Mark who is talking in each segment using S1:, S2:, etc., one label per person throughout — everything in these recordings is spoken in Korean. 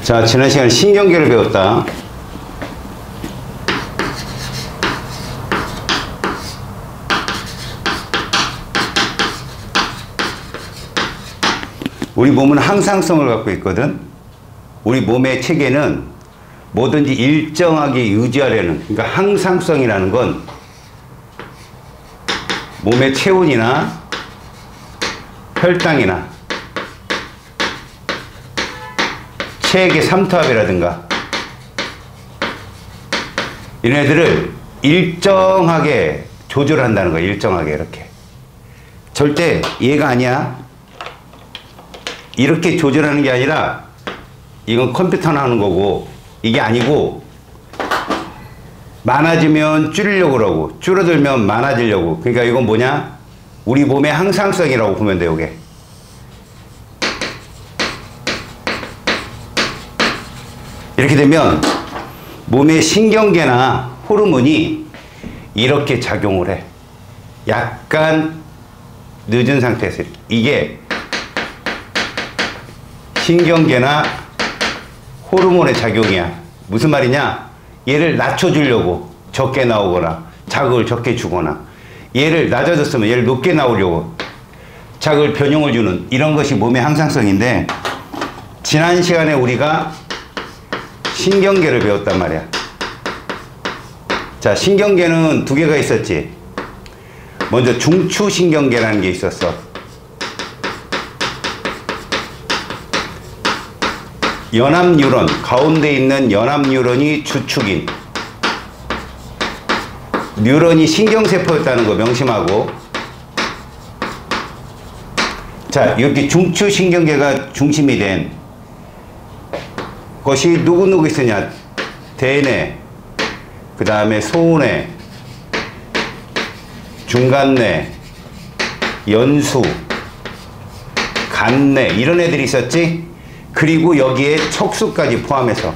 S1: 자, 지난 시간에 신경계를 배웠다. 우리 몸은 항상성을 갖고 있거든. 우리 몸의 체계는 뭐든지 일정하게 유지하려는, 그러니까 항상성이라는 건 몸의 체온이나 혈당이나 체액의 삼투압이라든가 이런 애들을 일정하게 조절한다는 거야. 일정하게 이렇게. 절대 얘가 아니야. 이렇게 조절하는 게 아니라 이건 컴퓨터나 하는 거고, 이게 아니고 많아지면 줄이려고 그러고 줄어들면 많아지려고. 그러니까 이건 뭐냐? 우리 몸의 항상성이라고 보면 돼. 요게 이렇게 되면 몸의 신경계나 호르몬이 이렇게 작용을 해. 약간 늦은 상태에서. 이게 신경계나 호르몬의 작용이야. 무슨 말이냐? 얘를 낮춰주려고 적게 나오거나 자극을 적게 주거나, 얘를 낮아졌으면 얘를 높게 나오려고 자극을 변형을 주는, 이런 것이 몸의 항상성인데, 지난 시간에 우리가 신경계를 배웠단 말이야. 자, 신경계는 두 개가 있었지. 먼저 중추신경계라는 게 있었어. 연합뉴런, 가운데 있는 연합뉴런이 주축인, 뉴런이 신경세포였다는 거 명심하고. 자, 이렇게 중추신경계가 중심이 된 것이 누구누구 있으냐? 대뇌, 그 다음에 소뇌, 중간뇌, 연수, 간뇌, 이런 애들이 있었지. 그리고 여기에 척수까지 포함해서.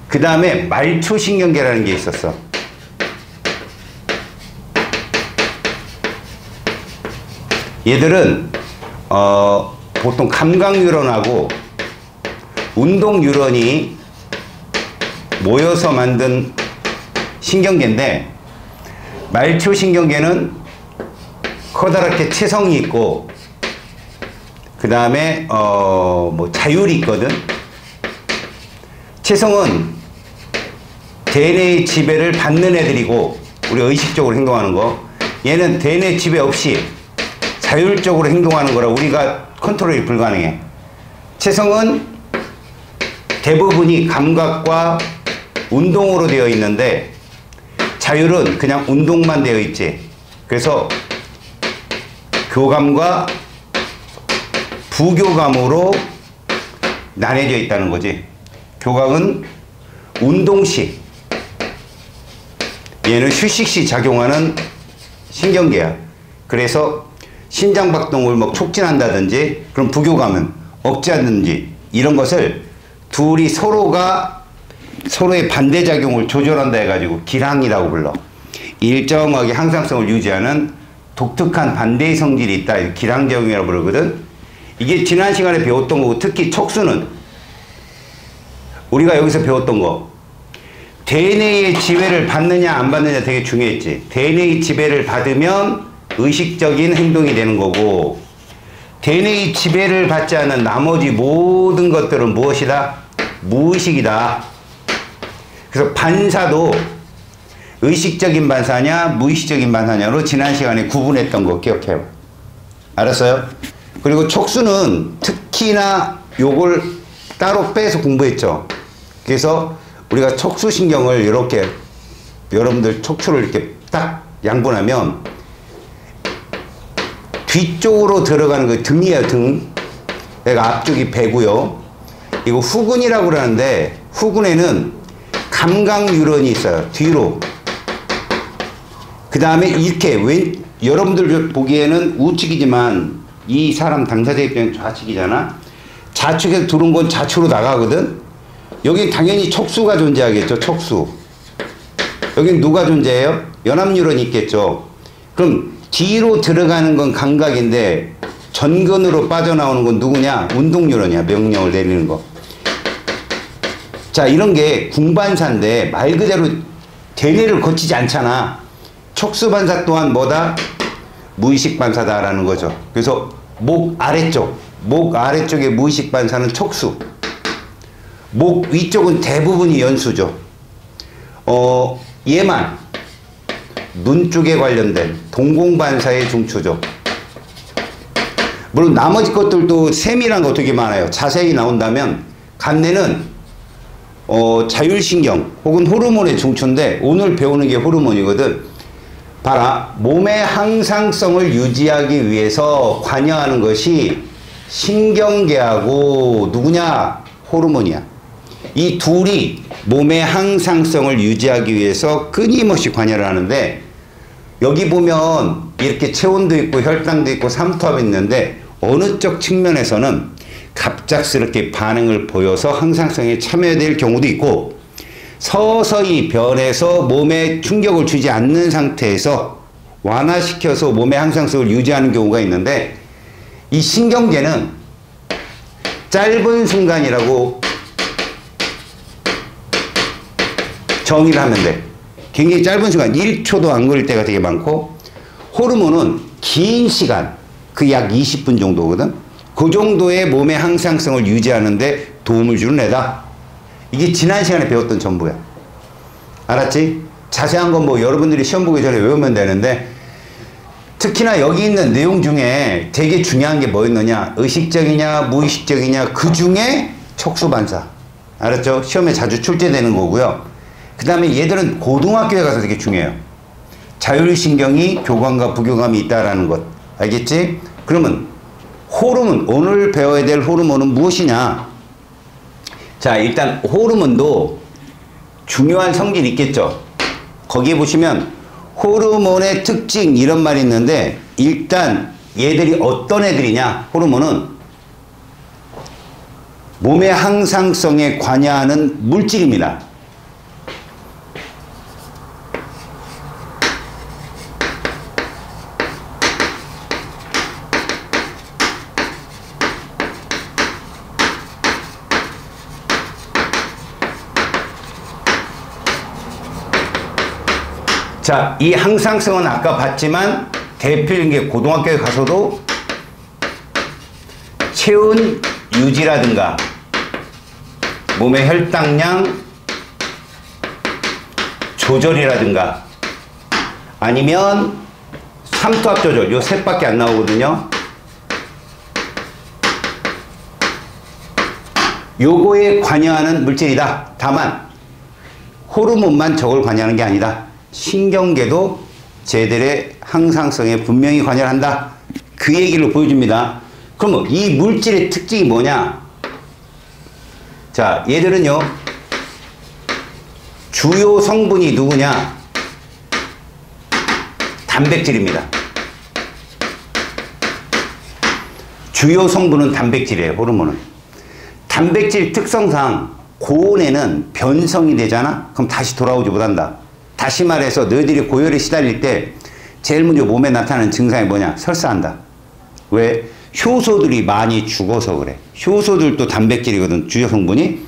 S1: 그 다음에 말초신경계라는 게 있었어. 얘들은 보통 감각뉴런하고 운동뉴런이 모여서 만든 신경계인데, 말초신경계는 커다랗게 체성이 있고, 그 다음에 뭐 자율이 있거든. 체성은 대뇌의 지배를 받는 애들이고, 우리가 의식적으로 행동하는 거. 얘는 대뇌 지배 없이 자율적으로 행동하는 거라 우리가 컨트롤이 불가능해. 체성은 대부분이 감각과 운동으로 되어 있는데, 자율은 그냥 운동만 되어 있지. 그래서 교감과 부교감으로 나뉘어져 있다는 거지. 교감은 운동시, 얘는 휴식시 작용하는 신경계야. 그래서 심장박동을 뭐 촉진한다든지, 그럼 부교감은 억제하든지, 이런 것을 둘이 서로가 서로의 반대작용을 조절한다 해가지고 기항이라고 불러. 일정하게 항상성을 유지하는 독특한 반대의 성질이 있다. 기항작용이라고 부르거든. 이게 지난 시간에 배웠던 거고, 특히 척수는 우리가 여기서 배웠던 거, 대뇌의 지배를 받느냐 안 받느냐 되게 중요했지. 대뇌의 지배를 받으면 의식적인 행동이 되는 거고, 대뇌의 지배를 받지 않은 나머지 모든 것들은 무엇이다? 무의식이다. 그래서 반사도 의식적인 반사냐 무의식적인 반사냐로 지난 시간에 구분했던 거 기억해봐. 알았어요? 그리고 척수는 특히나 요걸 따로 빼서 공부했죠. 그래서 우리가 척수신경을 이렇게, 여러분들 척추를 이렇게 딱 양분하면 뒤쪽으로 들어가는 거 등이에요. 등. 내가 앞쪽이 배고요. 이거 후근이라고 그러는데, 후근에는 감각뉴런이 있어요. 뒤로. 그 다음에 이렇게 여러분들 보기에는 우측이지만 이 사람 당사자 입장은 좌측이잖아. 좌측에서 들어온 건 좌측으로 나가거든. 여기 당연히 척수가 존재하겠죠. 척수. 여긴 누가 존재해요? 연합뉴런이 있겠죠. 그럼 뒤로 들어가는 건 감각인데 전근으로 빠져나오는 건 누구냐? 운동뉴런이야. 명령을 내리는 거. 자, 이런 게 궁반사인데 말 그대로 대뇌를 거치지 않잖아. 척수반사 또한 뭐다? 무의식 반사다라는 거죠. 그래서 목 아래쪽의 무의식 반사는 척수, 목 위쪽은 대부분이 연수죠. 얘만 눈 쪽에 관련된 동공반사의 중추죠. 물론 나머지 것들도 세밀한 거 되게 많아요. 자세히 나온다면 간내는 자율신경 혹은 호르몬의 중추인데 오늘 배우는 게 호르몬이거든. 봐라. 몸의 항상성을 유지하기 위해서 관여하는 것이 신경계하고 누구냐? 호르몬이야. 이 둘이 몸의 항상성을 유지하기 위해서 끊임없이 관여를 하는데 여기 보면 이렇게 체온도 있고 혈당도 있고 삼투압이 있는데 어느 쪽 측면에서는 갑작스럽게 반응을 보여서 항상성에 참여해야 될 경우도 있고 서서히 변해서 몸에 충격을 주지 않는 상태에서 완화시켜서 몸의 항상성을 유지하는 경우가 있는데 이 신경계는 짧은 순간이라고 정의를 하면 돼. 굉장히 짧은 순간 1초도 안 걸릴 때가 되게 많고 호르몬은 긴 시간 그 약 20분 정도거든. 그 정도의 몸의 항상성을 유지하는데 도움을 주는 애다. 이게 지난 시간에 배웠던 전부야. 알았지? 자세한 건 뭐 여러분들이 시험 보기 전에 외우면 되는데 특히나 여기 있는 내용 중에 되게 중요한 게 뭐였느냐? 의식적이냐 무의식적이냐 그 중에 척수반사. 알았죠? 시험에 자주 출제되는 거고요. 그 다음에 얘들은 고등학교에 가서 되게 중요해요. 자율신경이 교감과 부교감이 있다라는 것. 알겠지? 그러면 호르몬, 오늘 배워야 될 호르몬은 무엇이냐? 자, 일단 호르몬도 중요한 성질이 있겠죠. 거기에 보시면 호르몬의 특징 이런 말이 있는데 일단 얘들이 어떤 애들이냐? 호르몬은 몸의 항상성에 관여하는 물질입니다. 자, 이 항상성은 아까 봤지만 대표적인 게 고등학교에 가서도 체온 유지라든가 몸의 혈당량 조절이라든가 아니면 삼투압 조절 요 셋밖에 안 나오거든요. 요거에 관여하는 물질이다. 다만 호르몬만 저걸 관여하는 게 아니다. 신경계도 쟤들의 항상성에 분명히 관여를 한다. 그 얘기를 보여줍니다. 그러면 이 물질의 특징이 뭐냐? 자, 얘들은요 주요 성분이 누구냐? 단백질입니다. 주요 성분은 단백질이에요. 호르몬은. 단백질 특성상 고온에는 변성이 되잖아? 그럼 다시 돌아오지 못한다. 다시 말해서 너희들이 고열에 시달릴 때 제일 먼저 몸에 나타나는 증상이 뭐냐? 설사한다. 왜? 효소들이 많이 죽어서 그래. 효소들도 단백질이거든, 주요 성분이.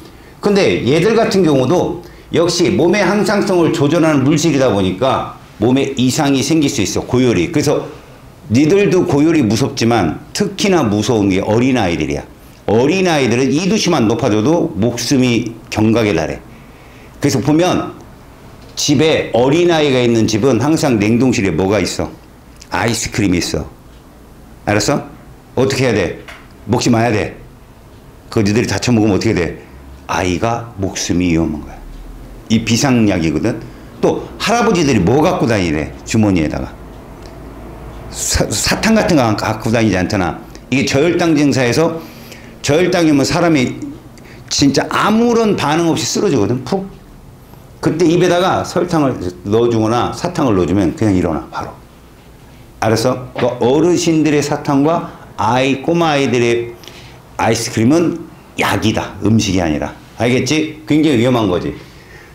S1: 근데 얘들 같은 경우도 역시 몸의 항상성을 조절하는 물질이다 보니까 몸에 이상이 생길 수 있어, 고열이. 그래서 니들도 고열이 무섭지만 특히나 무서운 게 어린아이들이야. 어린아이들은 이두시만 높아져도 목숨이 경각에 달해. 그래서 보면 집에 어린아이가 있는 집은 항상 냉동실에 뭐가 있어? 아이스크림이 있어. 알았어? 어떻게 해야 돼? 먹지 마야 돼. 그거 니들이 다쳐 먹으면 어떻게 돼? 아이가 목숨이 위험한 거야. 이 비상약이거든. 또 할아버지들이 뭐 갖고 다니래? 주머니에다가 사탕 같은 거 갖고 다니지 않잖아. 이게 저혈당 증사에서 저혈당이 오면 사람이 진짜 아무런 반응 없이 쓰러지거든. 푹. 그때 입에다가 설탕을 넣어주거나 사탕을 넣어주면 그냥 일어나 바로. 알았어? 그 어르신들의 사탕과 꼬마 아이들의 아이스크림은 약이다. 음식이 아니라. 알겠지? 굉장히 위험한 거지.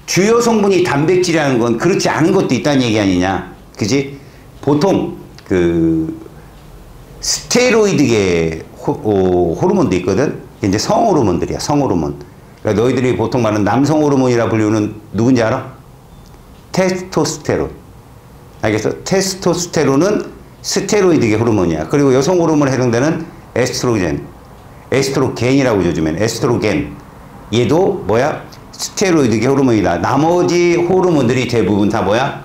S1: 주요 성분이 단백질이라는 건 그렇지 않은 것도 있다는 얘기 아니냐. 그지? 보통 그 스테로이드계 호르몬도 있거든. 이제 성호르몬들이야. 성호르몬. 그러니까 너희들이 보통 말하는 남성 호르몬이라 불리우는 누군지 알아? 테스토스테론. 알겠어? 테스토스테론은 스테로이드계 호르몬이야. 그리고 여성 호르몬에 해당되는 에스트로겐, 에스트로겐이라고 요즘엔 에스트로겐. 얘도 뭐야? 스테로이드계 호르몬이다. 나머지 호르몬들이 대부분 다 뭐야?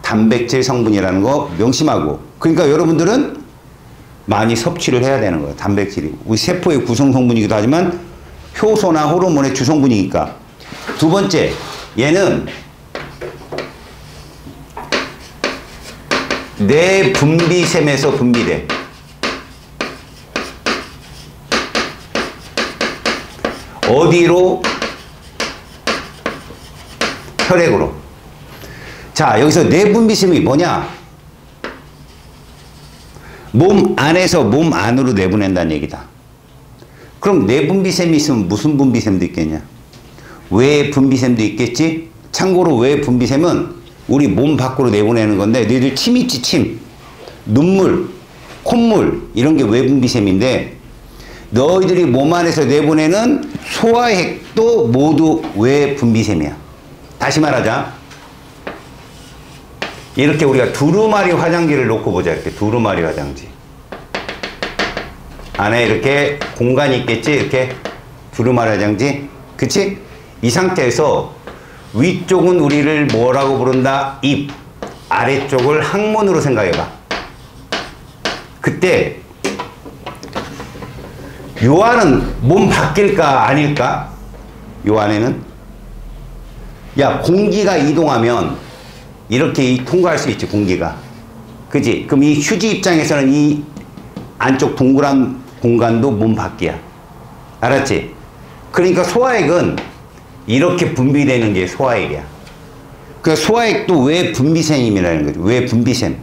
S1: 단백질 성분이라는 거 명심하고. 그러니까 여러분들은 많이 섭취를 해야 되는 거야. 단백질이. 우리 세포의 구성 성분이기도 하지만 효소나 호르몬의 주성분이니까. 두 번째, 얘는 내 분비샘에서 분비돼. 어디로? 혈액으로. 자, 여기서 내분비샘이 뭐냐? 몸 안에서 몸 안으로 내보낸다는 얘기다. 그럼 내분비샘이 있으면 무슨 분비샘도 있겠냐? 외분비샘도 있겠지? 참고로 외분비샘은 우리 몸 밖으로 내보내는 건데, 너희들 침 있지, 침. 눈물, 콧물, 이런 게 외분비샘인데, 너희들이 몸 안에서 내보내는 소화액도 모두 외분비샘이야. 다시 말하자. 이렇게 우리가 두루마리 화장지를 놓고 보자. 이렇게 두루마리 화장지. 안에 이렇게 공간이 있겠지? 이렇게 두루마리 화장지. 그치? 이 상태에서 위쪽은 우리를 뭐라고 부른다? 입. 아래쪽을 항문으로 생각해봐. 그때 요 안은 몸 밖일까 아닐까? 요 안에는? 야, 공기가 이동하면 이렇게 통과할 수 있지, 공기가. 그치? 그럼 이 휴지 입장에서는 이 안쪽 동그란 공간도 몸 밖이야. 알았지? 그러니까 소화액은 이렇게 분비되는 게 소화액이야. 그러니까 소화액도 외분비샘이라는 거죠. 외분비샘.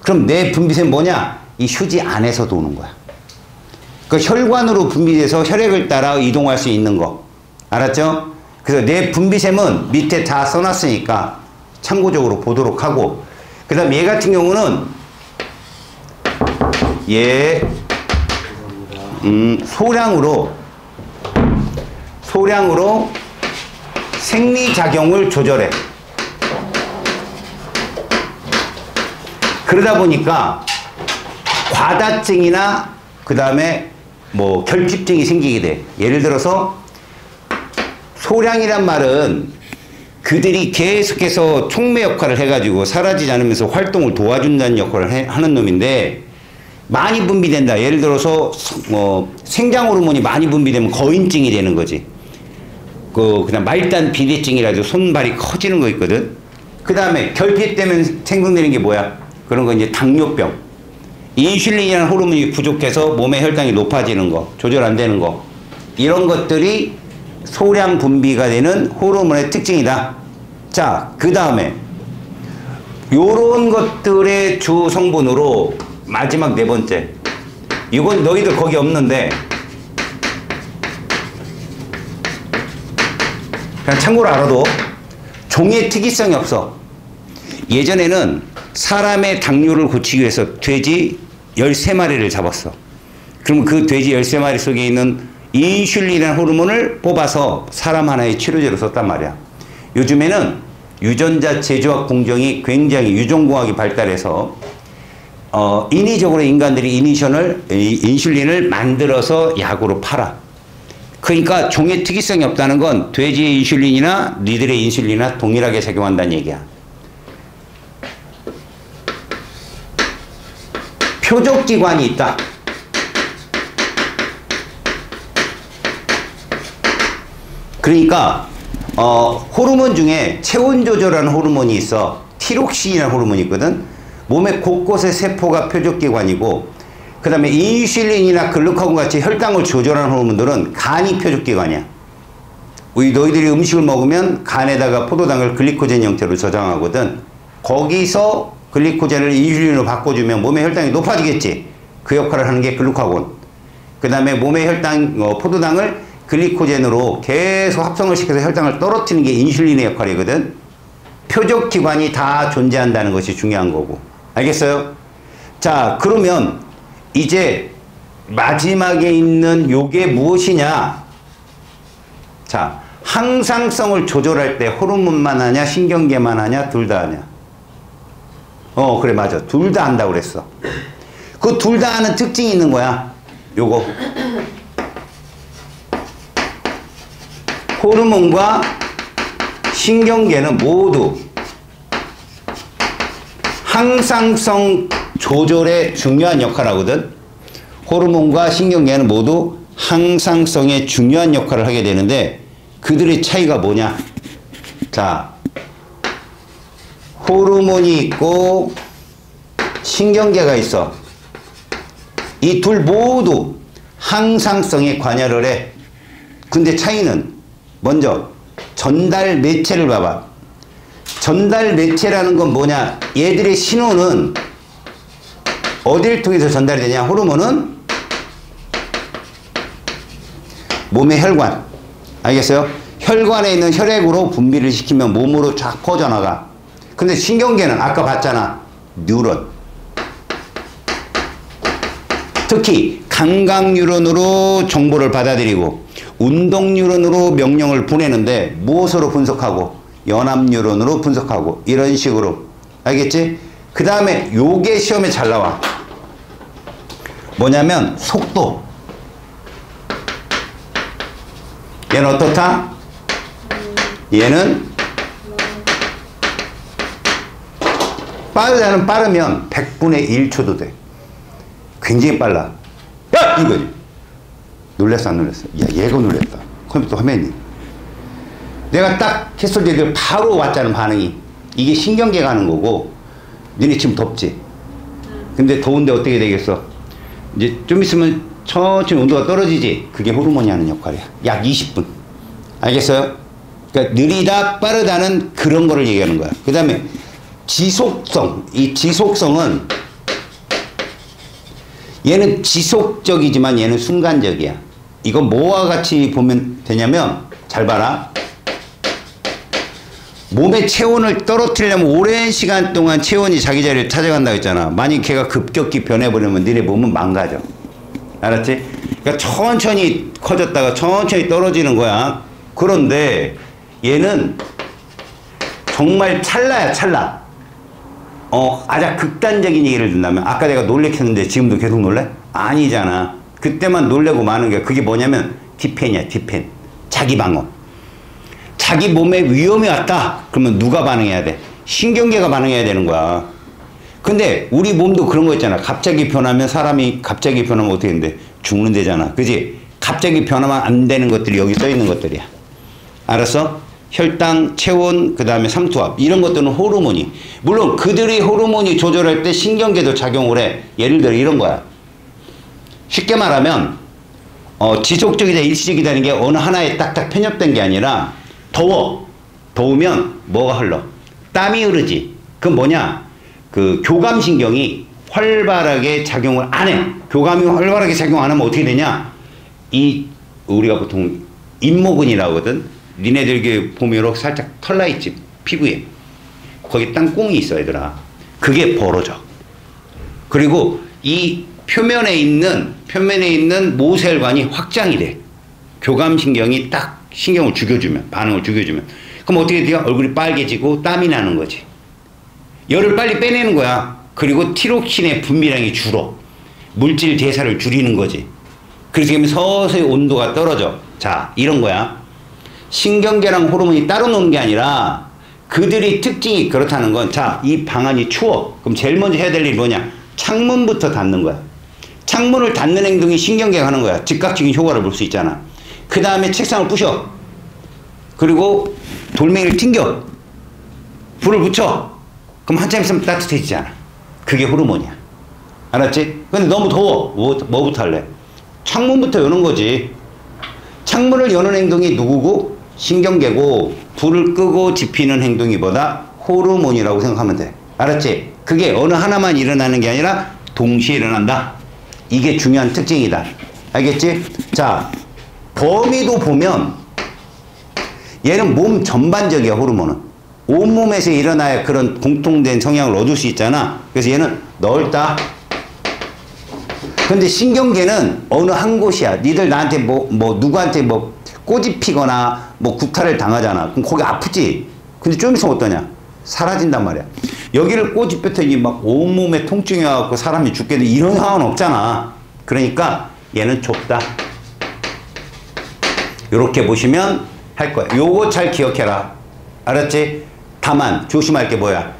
S1: 그럼 내 분비샘 뭐냐? 이 휴지 안에서 도는 거야. 그러니까 혈관으로 분비돼서 혈액을 따라 이동할 수 있는 거. 알았죠? 그래서 내 분비샘은 밑에 다 써놨으니까 참고적으로 보도록 하고, 그 다음 얘 같은 경우는 얘 소량으로 생리작용을 조절해. 그러다 보니까 과다증이나 그 다음에 뭐 결핍증이 생기게 돼. 예를 들어서 소량이란 말은 그들이 계속해서 촉매 역할을 해가지고 사라지지 않으면서 활동을 도와준다는 역할을 하는 놈인데, 많이 분비된다. 예를 들어서 생장 호르몬이 많이 분비되면 거인증이 되는 거지. 그냥 말단 비대증이라도 손발이 커지는 거 있거든. 그 다음에 결핍되면 생성되는 게 뭐야? 그런 거 이제 당뇨병. 인슐린이라는 호르몬이 부족해서 몸의 혈당이 높아지는 거, 조절 안 되는 거. 이런 것들이 소량 분비가 되는 호르몬의 특징이다. 자, 그 다음에 요런 것들의 주 성분으로 마지막 네 번째. 이건 너희들 거기 없는데 그냥 참고로 알아도 종의 특이성이 없어. 예전에는 사람의 당뇨를 고치기 위해서 돼지 13마리를 잡았어. 그럼 그 돼지 13마리 속에 있는 인슐린이라는 호르몬을 뽑아서 사람 하나의 치료제로 썼단 말이야. 요즘에는 유전자 제조학 공정이 굉장히 유전공학이 발달해서 인위적으로 인간들이 인슐린을 만들어서 약으로 팔아. 그러니까 종의 특이성이 없다는 건 돼지의 인슐린이나 니들의 인슐린이나 동일하게 작용한다는 얘기야. 표적기관이 있다. 그러니까 호르몬 중에 체온 조절하는 호르몬이 있어. 티록신이라는 호르몬이 있거든. 몸의 곳곳의 세포가 표적기관이고, 그 다음에 인슐린이나 글루카곤 같이 혈당을 조절하는 호르몬들은 간이 표적기관이야. 너희들이 음식을 먹으면 간에다가 포도당을 글리코젠 형태로 저장하거든. 거기서 글리코젠을 인슐린으로 바꿔주면 몸의 혈당이 높아지겠지. 그 역할을 하는 게 글루카곤. 그 다음에 몸의 포도당을 글리코젠으로 계속 합성을 시켜서 혈당을 떨어뜨리는 게 인슐린의 역할이거든. 표적기관이 다 존재한다는 것이 중요한 거고. 알겠어요? 자, 그러면 이제 마지막에 있는 요게 무엇이냐? 자, 항상성을 조절할 때 호르몬만 하냐, 신경계만 하냐, 둘 다 하냐? 그래, 맞아. 둘 다 한다고 그랬어. 그 둘 다 하는 특징이 있는 거야. 요거. 호르몬과 신경계는 모두 항상성 조절에 중요한 역할을 하거든. 호르몬과 신경계는 모두 항상성에 중요한 역할을 하게 되는데 그들의 차이가 뭐냐? 자, 호르몬이 있고 신경계가 있어. 이 둘 모두 항상성에 관여를 해. 근데 차이는 먼저 전달 매체를 봐봐. 전달 매체라는 건 뭐냐? 얘들의 신호는 어디를 통해서 전달이 되냐? 호르몬은 몸의 혈관. 알겠어요? 혈관에 있는 혈액으로 분비를 시키면 몸으로 쫙 퍼져나가. 근데 신경계는 아까 봤잖아. 뉴런. 특히 감각 뉴런으로 정보를 받아들이고 운동 뉴런으로 명령을 보내는데 무엇으로 분석하고 연합 뉴런으로 분석하고 이런 식으로. 알겠지? 그 다음에 요게 시험에 잘 나와. 뭐냐면 속도. 얘는 어떻다? 얘는 빠르다는 빠르면 100분의 1초도 돼. 굉장히 빨라. 야! 이거지. 놀랬어, 안 놀랬어? 야, 얘가 놀랬다. 컴퓨터 화면이. 내가 딱 했을 때 바로 왔잖아, 반응이. 이게 신경계가 하는 거고, 너네 지금 덥지? 근데 더운데 어떻게 되겠어? 이제 좀 있으면 천천히 온도가 떨어지지? 그게 호르몬이 하는 역할이야. 약 20분. 알겠어요? 그러니까 느리다, 빠르다는 그런 거를 얘기하는 거야. 그 다음에 지속성. 이 지속성은 얘는 지속적이지만 얘는 순간적이야. 이거 뭐와 같이 보면 되냐면 잘 봐라. 몸의 체온을 떨어뜨리려면 오랜 시간 동안 체온이 자기 자리를 찾아간다고 했잖아. 만약 걔가 급격히 변해버리면 너네 몸은 망가져. 알았지? 그러니까 천천히 커졌다가 천천히 떨어지는 거야. 그런데 얘는 정말 찰나야, 찰나. 아주 극단적인 얘기를 든다면 아까 내가 놀래켰는데 지금도 계속 놀래? 아니잖아. 그때만 놀래고 마는 게 그게 뭐냐면 디펜이야, 디펜. 자기 방어. 자기 몸에 위험이 왔다. 그러면 누가 반응해야 돼? 신경계가 반응해야 되는 거야. 근데 우리 몸도 그런 거 있잖아. 갑자기 변하면 사람이 갑자기 변하면 어떻게 되는데? 죽는 데잖아. 그지? 갑자기 변하면 안 되는 것들이 여기 써 있는 것들이야. 알았어? 혈당, 체온, 그 다음에 삼투압 이런 것들은 호르몬이. 물론 그들이 호르몬이 조절할 때 신경계도 작용을 해. 예를 들어 이런 거야. 쉽게 말하면 지속적이다 일시적이다는 게 어느 하나에 딱딱 편협된 게 아니라 더워. 더우면 뭐가 흘러? 땀이 흐르지. 그건 뭐냐? 그 교감신경이 활발하게 작용을 안 해. 교감이 활발하게 작용 안 하면 어떻게 되냐? 우리가 보통 잇모근이라고 하거든. 니네들 보면 이렇게 살짝 털 나 있지, 피부에. 거기 땅콩이 있어, 얘들아. 그게 벌어져. 그리고 이 표면에 있는 모세혈관이 확장이 돼. 교감신경이 딱 신경을 죽여주면, 반응을 죽여주면. 그럼 어떻게 돼요? 얼굴이 빨개지고 땀이 나는 거지. 열을 빨리 빼내는 거야. 그리고 티로킨의 분비량이 줄어. 물질 대사를 줄이는 거지. 그래서 서서히 온도가 떨어져. 자, 이런 거야. 신경계랑 호르몬이 따로 노는 게 아니라 그들이 특징이 그렇다는 건, 자, 이 방안이 추워. 그럼 제일 먼저 해야 될 일이 뭐냐? 창문부터 닫는 거야. 창문을 닫는 행동이 신경계가 하는 거야. 즉각적인 효과를 볼 수 있잖아. 그 다음에 책상을 부셔. 그리고 돌멩이를 튕겨. 불을 붙여. 그럼 한참 있으면 따뜻해지잖아. 그게 호르몬이야. 알았지? 근데 너무 더워. 뭐부터 할래? 창문부터 여는 거지. 창문을 여는 행동이 누구고? 신경계고, 불을 끄고 지피는 행동이 뭐다? 호르몬이라고 생각하면 돼. 알았지? 그게 어느 하나만 일어나는 게 아니라 동시에 일어난다. 이게 중요한 특징이다. 알겠지? 자, 범위도 보면 얘는 몸 전반적이야, 호르몬은. 온몸에서 일어나야 그런 공통된 성향을 얻을 수 있잖아. 그래서 얘는 넓다. 근데 신경계는 어느 한 곳이야. 니들 나한테 누구한테 꼬집 피거나 뭐 구타를 당하잖아. 그럼 거기 아프지? 근데 좀 있으면 어떠냐? 사라진단 말이야. 여기를 꼬집혔더니 막 온몸에 통증이 와갖고 사람이 죽게 돼. 이런 상황은 없잖아. 그러니까 얘는 좁다. 이렇게 보시면 할 거야. 요거 잘 기억해라. 알았지? 다만 조심할 게 뭐야?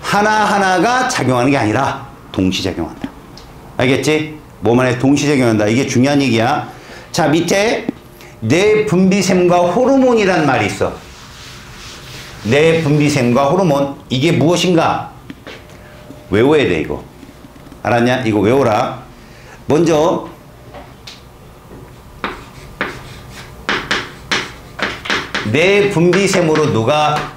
S1: 하나하나가 작용하는 게 아니라 동시작용한다. 알겠지? 몸 안에 동시작용한다. 이게 중요한 얘기야. 자, 밑에 뇌분비샘과 호르몬이란 말이 있어. 뇌분비샘과 호르몬. 이게 무엇인가? 외워야 돼, 이거. 알았냐? 이거 외워라. 먼저 뇌분비샘으로 누가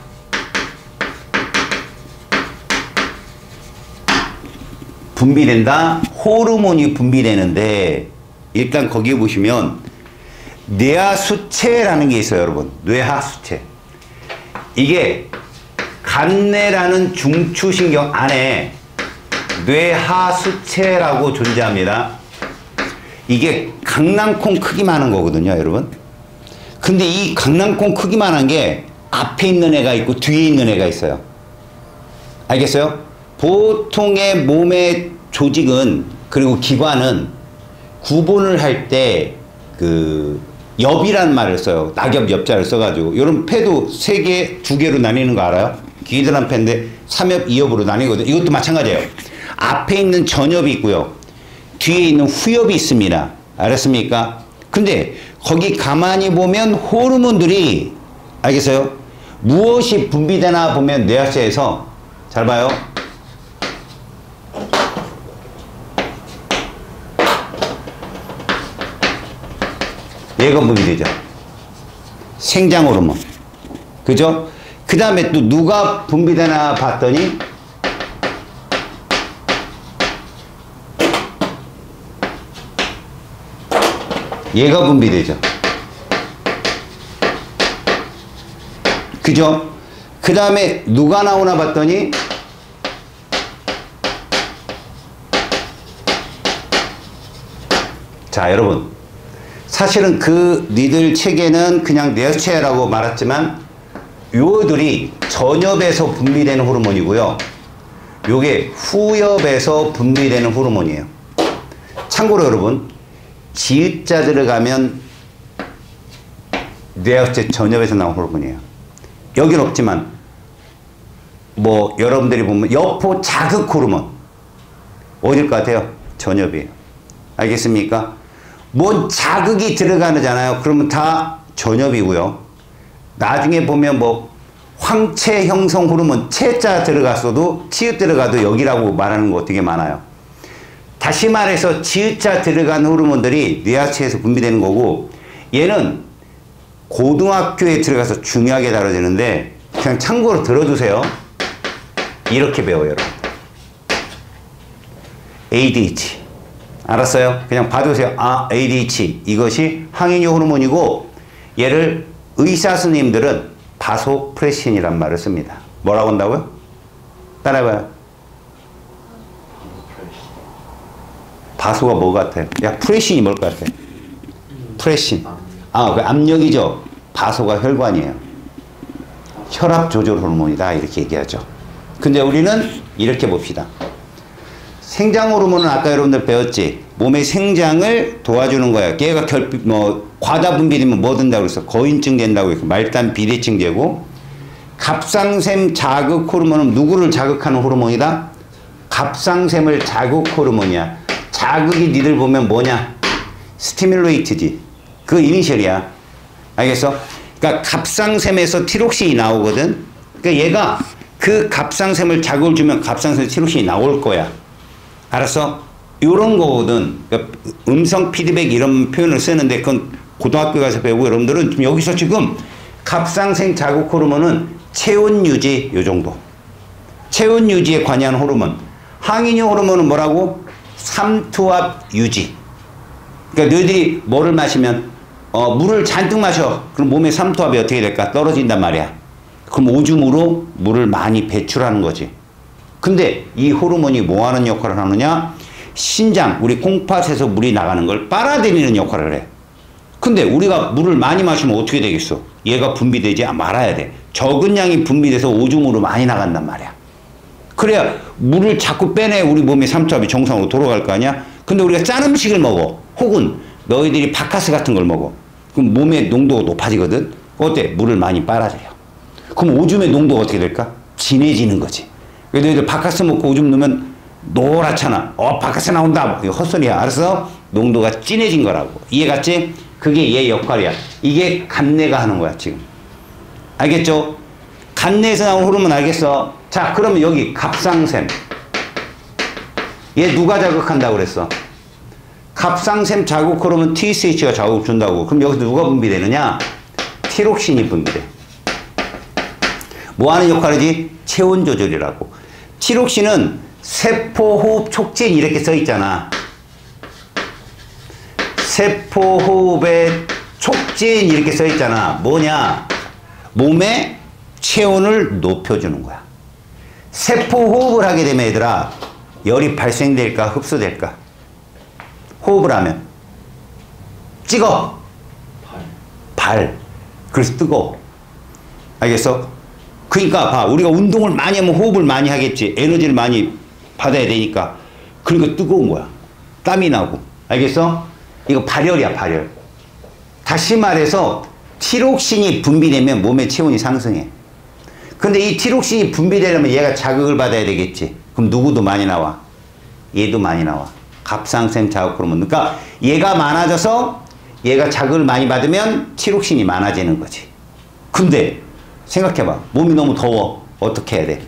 S1: 분비된다? 호르몬이 분비되는데, 일단 거기 보시면 뇌하수체라는 게 있어요, 여러분. 뇌하수체. 이게 간내라는 중추신경 안에 뇌하수체라고 존재합니다. 이게 강낭콩 크기만한 거거든요, 여러분. 근데 이 강낭콩 크기만한 게 앞에 있는 애가 있고 뒤에 있는 애가 있어요. 알겠어요? 보통의 몸의 조직은, 그리고 기관은 구분을 할 때 엽이라는 말을 써요. 낙엽 엽자를 써가지고. 요런 폐도 3개, 2개로 나뉘는 거 알아요? 귀들한 폐인데 3엽, 2엽으로 나뉘거든요. 이것도 마찬가지예요. 앞에 있는 전엽이 있고요. 뒤에 있는 후엽이 있습니다. 알았습니까? 근데 거기 가만히 보면 호르몬들이, 알겠어요? 무엇이 분비되나 보면 뇌하수체에서, 잘 봐요. 얘가 분비되죠. 생장 호르몬. 그죠? 그 다음에 또 누가 분비되나 봤더니 얘가 분비되죠. 그죠? 그 다음에 누가 나오나 봤더니 자, 여러분. 사실은 니들 책에는 그냥 뇌하수체라고 말했지만 요들이 전엽에서 분비되는 호르몬이고요. 요게 후엽에서 분비되는 호르몬이에요. 참고로 여러분, 지읒자 들어가면 뇌하수체 전엽에서 나온 호르몬이에요. 여긴 없지만 뭐 여러분들이 보면 여포 자극 호르몬 어딜 것 같아요? 전엽이에요. 알겠습니까? 뭔 자극이 들어가잖아요. 그러면 다 전엽이고요. 나중에 보면 뭐 황체 형성 호르몬, 체자 들어갔어도 치읓 들어가도 여기라고 말하는 거 되게 많아요. 다시 말해서 지읒자 들어간 호르몬들이 뇌하수체에서 분비되는 거고, 얘는 고등학교에 들어가서 중요하게 다뤄지는데 그냥 참고로 들어두세요. 이렇게 배워요, 여러분. ADH. 알았어요? 그냥 봐두세요. 아, ADH. 이것이 항인효 호르몬이고, 얘를 의사 선생님들은 바소프레신이란 말을 씁니다. 뭐라고 한다고요? 따라해봐요. 바소가 뭐 같아요? 야, 프레신이 뭘 것 같아요? 프레신. 아, 그 압력이죠. 바소가 혈관이에요. 혈압 조절 호르몬이다. 이렇게 얘기하죠. 근데 우리는 이렇게 봅시다. 생장 호르몬은 아까 여러분들 배웠지? 몸의 생장을 도와주는 거야. 걔가 과다 분비되면 뭐 된다고 그랬어? 거인증 된다고 했어. 말단 비대증 되고, 갑상샘 자극 호르몬은 누구를 자극하는 호르몬이다? 갑상샘을 자극 호르몬이야. 자극이 니들 보면 뭐냐? 스티뮬레이트지. 그 이니셜이야. 알겠어? 그러니까 갑상샘에서 티록신이 나오거든. 그러니까 얘가 그 갑상샘을 자극을 주면 갑상샘 티록신이 나올 거야. 알았어? 요런 거거든. 그러니까 음성 피드백 이런 표현을 쓰는데 그건 고등학교 가서 배우고, 여러분들은 지금 여기서 지금 갑상샘 자극 호르몬은 체온 유지 요 정도. 체온 유지에 관여한 호르몬. 항인효 호르몬은 뭐라고? 삼투압 유지. 그러니까 너희들이 뭐를 마시면 물을 잔뜩 마셔. 그럼 몸의 삼투압이 어떻게 될까? 떨어진단 말이야. 그럼 오줌으로 물을 많이 배출하는 거지. 근데 이 호르몬이 뭐 하는 역할을 하느냐? 신장, 우리 콩팥에서 물이 나가는 걸 빨아들이는 역할을 해. 근데 우리가 물을 많이 마시면 어떻게 되겠어? 얘가 분비되지 말아야 돼. 적은 양이 분비돼서 오줌으로 많이 나간단 말이야. 그래야 물을 자꾸 빼내 우리 몸의 삼투압이 정상으로 돌아갈 거 아니야? 근데 우리가 짠 음식을 먹어. 혹은 너희들이 바카스 같은 걸 먹어. 그럼 몸의 농도가 높아지거든? 어때? 물을 많이 빨아들여. 그럼 오줌의 농도가 어떻게 될까? 진해지는 거지. 너희들 바카스 먹고 오줌 넣으면 노랗잖아. 바카스 나온다. 이거 헛소리야. 알았어? 농도가 진해진 거라고. 이해갔지? 그게 얘 역할이야. 이게 간내가 하는 거야, 지금. 알겠죠? 간내에서 나온 호르몬 알겠어? 자, 그러면 여기 갑상샘. 얘 누가 자극한다고 그랬어? 갑상샘 자극 호르몬 TSH가 자극을 준다고. 그럼 여기서 누가 분비되느냐? 티록신이 분비돼. 뭐 하는 역할이지? 체온 조절이라고. 티록신은 세포호흡 촉진 이렇게 써 있잖아. 세포호흡의 촉진 이렇게 써 있잖아. 뭐냐? 몸의 체온을 높여주는 거야. 세포호흡을 하게 되면 얘들아 열이 발생될까 흡수될까? 호흡을 하면 찍어. 발. 그래서 뜨거워. 알겠어? 그러니까 봐. 우리가 운동을 많이 하면 호흡을 많이 하겠지. 에너지를 많이 받아야 되니까. 그러니까 뜨거운 거야. 땀이 나고. 알겠어? 이거 발열이야, 발열. 다시 말해서 티록신이 분비되면 몸의 체온이 상승해. 근데 이 티록신이 분비되려면 얘가 자극을 받아야 되겠지. 그럼 누구도 많이 나와? 얘도 많이 나와. 갑상샘 자극 호르몬. 그러니까 얘가 많아져서 얘가 자극을 많이 받으면 티록신이 많아지는 거지. 근데 생각해봐. 몸이 너무 더워. 어떻게 해야 돼?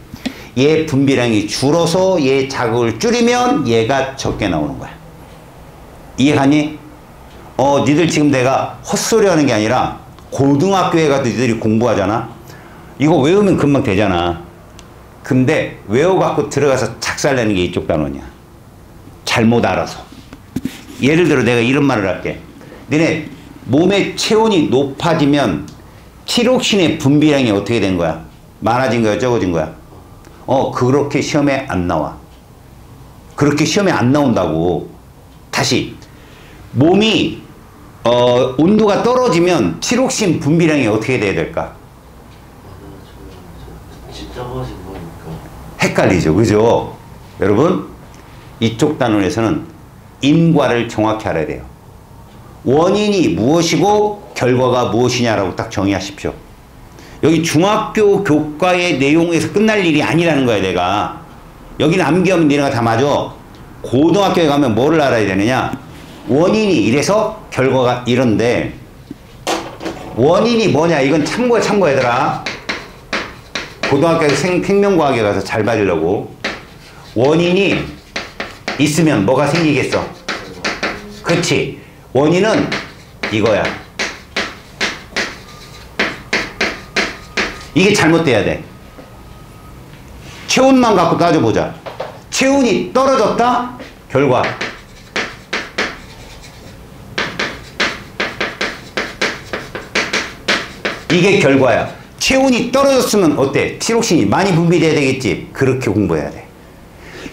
S1: 얘 분비량이 줄어서 얘 자극을 줄이면 얘가 적게 나오는 거야. 이해가니? 니들 지금 내가 헛소리 하는 게 아니라 고등학교에 가도 니들이 공부하잖아. 이거 외우면 금방 되잖아. 근데 외워갖고 들어가서 작살내는 게 이쪽 단원이야. 잘못 알아서. 예를 들어 내가 이런 말을 할게. 너네 몸의 체온이 높아지면 티록신의 분비량이 어떻게 된 거야? 많아진 거야? 적어진 거야? 그렇게 시험에 안 나와. 그렇게 시험에 안 나온다고. 다시. 몸이 온도가 떨어지면 티록신 분비량이 어떻게 돼야 될까?
S2: 적어진 거니까.
S1: 헷갈리죠. 그죠? 여러분 이쪽 단원에서는 인과를 정확히 알아야 돼요. 원인이 무엇이고 결과가 무엇이냐라고 딱 정의하십시오. 여기 중학교 교과의 내용에서 끝날 일이 아니라는 거야. 내가 여기는 암기하면 니네가 다 맞아. 고등학교에 가면 뭐를 알아야 되느냐? 원인이 이래서 결과가 이런데 원인이 뭐냐? 이건 참고야, 참고 얘들아. 고등학교에서 생명과학에 가서 잘 받으려고. 원인이 있으면 뭐가 생기겠어? 그렇지. 원인은 이거야. 이게 잘못돼야 돼. 체온만 갖고 따져보자. 체온이 떨어졌다? 결과. 이게 결과야. 체온이 떨어졌으면 어때? 티록신이 많이 분비돼야 되겠지. 그렇게 공부해야 돼.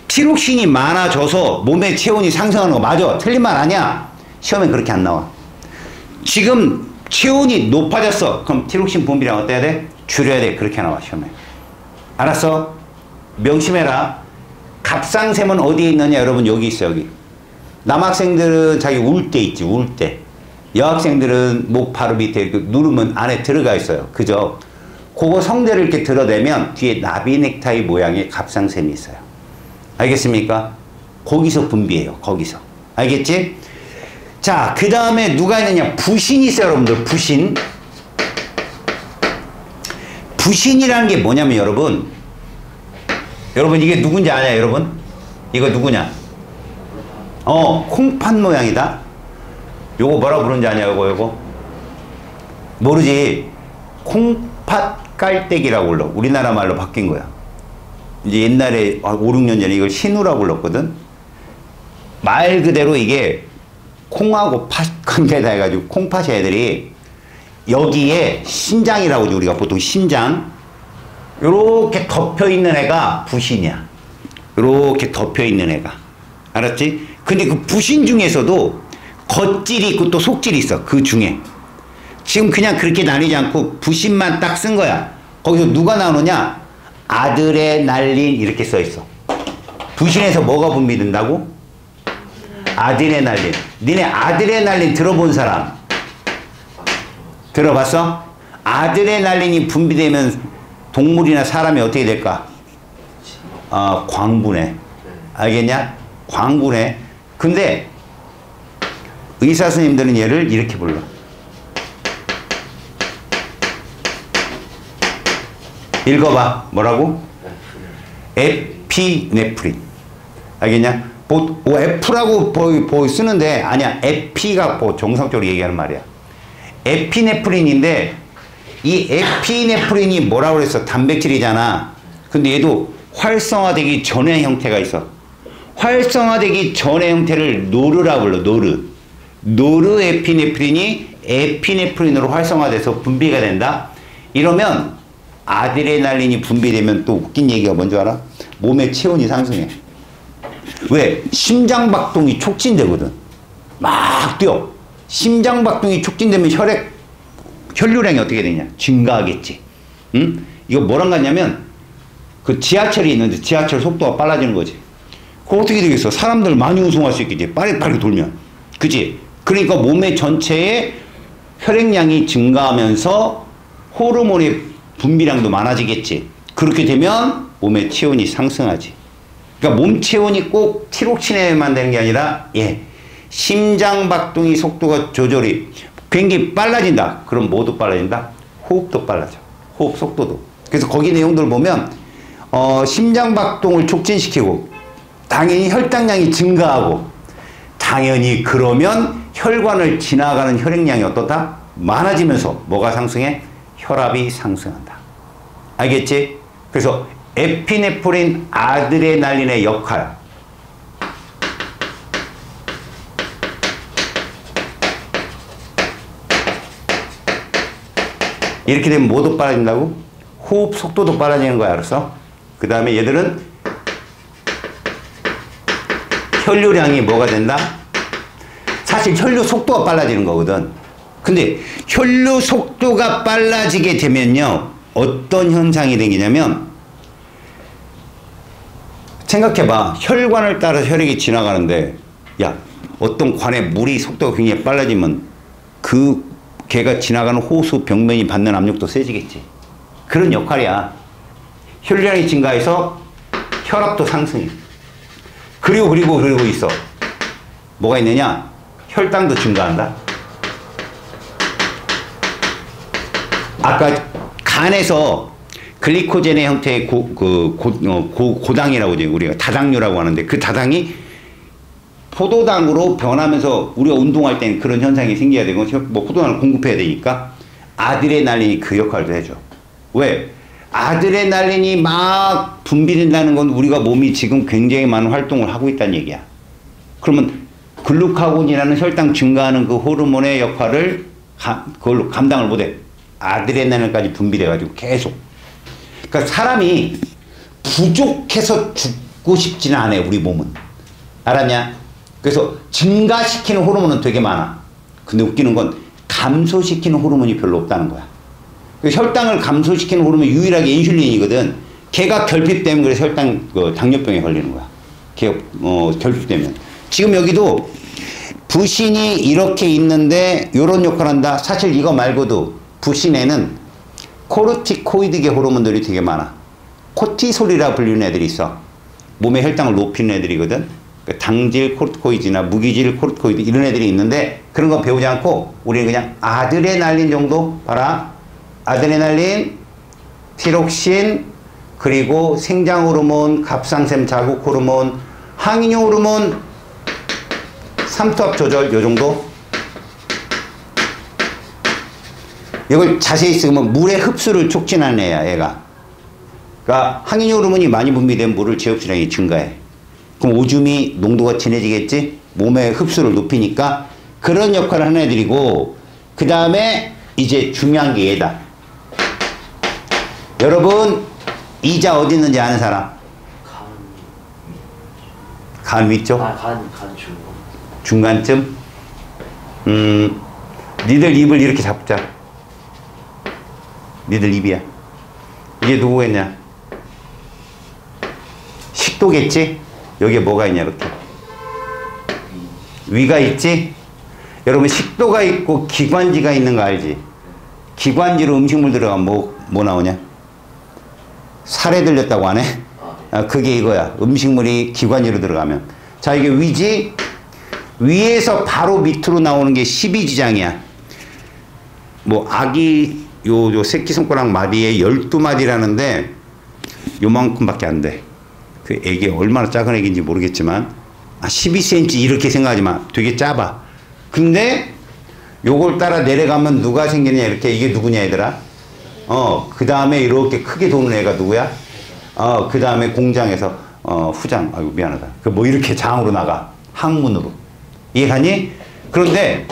S1: 티록신이 많아져서 몸의 체온이 상승하는 거 맞아. 틀린 말 아니야. 시험엔 그렇게 안 나와. 지금 체온이 높아졌어. 그럼 티록신 분비량 어때야 돼? 줄여야 돼. 그렇게 나와 시험에. 알았어? 명심해라. 갑상샘은 어디에 있느냐? 여러분 여기 있어. 여기. 남학생들은 자기 울 때 있지. 울 때. 여학생들은 목 바로 밑에 이렇게 누르면 안에 들어가 있어요. 그죠? 그거 성대를 이렇게 드러내면 뒤에 나비 넥타이 모양의 갑상샘이 있어요. 알겠습니까? 거기서 분비해요. 거기서. 알겠지? 자, 그 다음에 누가 있느냐? 부신이 있어요, 여러분들. 부신. 부신이라는 게 뭐냐면 여러분 이게 누군지 아냐, 여러분? 이거 누구냐? 콩팥 모양이다. 요거 뭐라 부르는지 아냐, 요거? 모르지? 콩팥 깔때기라고 불러. 우리나라 말로 바뀐 거야. 이제 옛날에 5, 6년 전에 이걸 신우라고 불렀거든. 말 그대로 이게 콩하고 팥 관계다 해가지고 콩팥 애들이 여기에 신장이라고 하죠. 우리가 보통 신장. 요렇게 덮여있는 애가 부신이야. 요렇게 덮여있는 애가. 알았지? 근데 그 부신 중에서도 겉질이 있고 또 속질이 있어. 그 중에. 지금 그냥 그렇게 나뉘지 않고 부신만 딱 쓴 거야. 거기서 누가 나오느냐? 아드레날린 이렇게 써 있어. 부신에서 뭐가 분비된다고? 아드레날린. 니네 아드레날린 들어본 사람? 들어봤어? 아드레날린이 분비되면 동물이나 사람이 어떻게 될까? 광분해. 알겠냐? 광분해. 근데 의사 선생님들은 얘를 이렇게 불러. 읽어봐. 뭐라고? 에피네프린. 알겠냐? F라고 쓰는데 아니야. 에피가 정상적으로 얘기하는 말이야. 에피네프린인데 이 에피네프린이 뭐라고 그랬어? 단백질이잖아. 근데 얘도 활성화되기 전의 형태가 있어. 활성화되기 전의 형태를 노르라고 불러. 노르 에피네프린이 에피네프린으로 활성화돼서 분비가 된다. 이러면 아드레날린이 분비되면 또 웃긴 얘기가 뭔지 알아? 몸의 체온이 상승해. 왜? 심장박동이 촉진되거든. 막 뛰어. 심장박동이 촉진되면 혈류량이 어떻게 되냐? 증가하겠지. 응? 이거 뭐랑 같냐면 그 지하철이 있는데 지하철 속도가 빨라지는 거지. 그거 어떻게 되겠어? 사람들 많이 운송할 수 있겠지. 빠르게 돌면. 그치? 그러니까 몸의 전체에 혈액량이 증가하면서 호르몬의 분비량도 많아지겠지. 그렇게 되면 몸의 체온이 상승하지. 그러니까 몸 체온이 꼭 티록신에만 되는 게 아니라 심장박동이 속도가 조절이 굉장히 빨라진다. 그럼 뭐도 빨라진다? 호흡도 빨라져. 호흡 속도도. 그래서 거기 내용들 보면 심장박동을 촉진시키고 당연히 혈당량이 증가하고 당연히 그러면 혈관을 지나가는 혈액량이 어떻다? 많아지면서 뭐가 상승해? 혈압이 상승한다. 알겠지? 그래서 에피네프린, 아드레날린의 역할. 이렇게 되면 뭐도 빨라진다고? 호흡 속도도 빨라지는 거야. 알았어? 그 다음에 얘들은 혈류량이 뭐가 된다? 사실 혈류 속도가 빨라지는 거거든. 근데 혈류 속도가 빨라지게 되면요. 어떤 현상이 생기냐면 생각해봐. 혈관을 따라서 혈액이 지나가는데 야, 어떤 관에 물이 속도가 굉장히 빨라지면 그 걔가 지나가는 호수 벽면이 받는 압력도 세지겠지. 그런 역할이야. 혈류량이 증가해서 혈압도 상승해. 그리고 있어. 뭐가 있느냐? 혈당도 증가한다. 아까 간에서 글리코젠의 형태의 고당이라고 하죠. 우리가 다당류라고 하는데 그 다당이 포도당으로 변하면서 우리가 운동할 때는 그런 현상이 생겨야 되고 뭐 포도당을 공급해야 되니까 아드레날린이 그 역할도 해줘. 왜? 아드레날린이 막 분비된다는 건 우리가 몸이 지금 굉장히 많은 활동을 하고 있다는 얘기야. 그러면 글루카곤이라는 혈당 증가하는 그 호르몬의 역할을 그걸로 감당을 못해. 아드레날린까지 분비돼가지고 계속. 그러니까 사람이 부족해서 죽고 싶지는 않아. 우리 몸은. 알았냐? 그래서 증가시키는 호르몬은 되게 많아. 근데 웃기는 건 감소시키는 호르몬이 별로 없다는 거야. 혈당을 감소시키는 호르몬이 유일하게 인슐린이거든. 걔가 결핍되면 그래서 당뇨병에 걸리는 거야. 걔가 결핍되면. 지금 여기도 부신이 이렇게 있는데 요런 역할을 한다. 사실 이거 말고도 부신에는 코르티코이드계 호르몬들이 되게 많아. 코티솔이라 불리는 애들이 있어. 몸의 혈당을 높이는 애들이거든. 당질 코르티코이드나 무기질 코르티코이드 이런 애들이 있는데 그런 거 배우지 않고 우리는 그냥 아드레날린 정도 봐라. 아드레날린, 티록신, 그리고 생장호르몬, 갑상샘 자국 호르몬, 항인효 호르몬, 삼투압 조절 요 정도. 이걸 자세히 쓰면 물의 흡수를 촉진하는 애야, 얘가. 그러니까 항인효 호르몬이 많이 분비된 물을 제흡수량이 증가해. 그럼 오줌이 농도가 진해지겠지? 몸의 흡수를 높이니까 그런 역할을 하는 애들이고, 그 다음에 이제 중요한 게 얘다. 여러분, 이자 어디 있는지 아는 사람? 간 위쪽?
S2: 간 중간.
S1: 중간쯤? 니들 입을 이렇게 잡자. 니들 입이야. 이게 누구겠냐? 식도겠지? 여기에 뭐가 있냐, 이렇게. 위가 있지? 여러분, 식도가 있고 기관지가 있는 거 알지? 기관지로 음식물 들어가면 뭐 나오냐? 살에 들렸다고 하네? 그게 이거야. 음식물이 기관지로 들어가면. 자, 이게 위지? 위에서 바로 밑으로 나오는 게 12지장이야. 뭐, 아기, 요 새끼손가락 마디에 12마디라는데, 요만큼밖에 안 돼. 그 애기 얼마나 작은 애기인지 모르겠지만, 12cm 이렇게 생각하지 마. 되게 작아. 근데, 요걸 따라 내려가면 누가 생기냐, 이렇게. 이게 누구냐, 얘들아? 그 다음에 이렇게 크게 도는 애가 누구야? 그 다음에 공장에서, 후장. 아이고, 미안하다. 그 뭐 이렇게 장으로 나가. 항문으로. 이해가니? 그런데,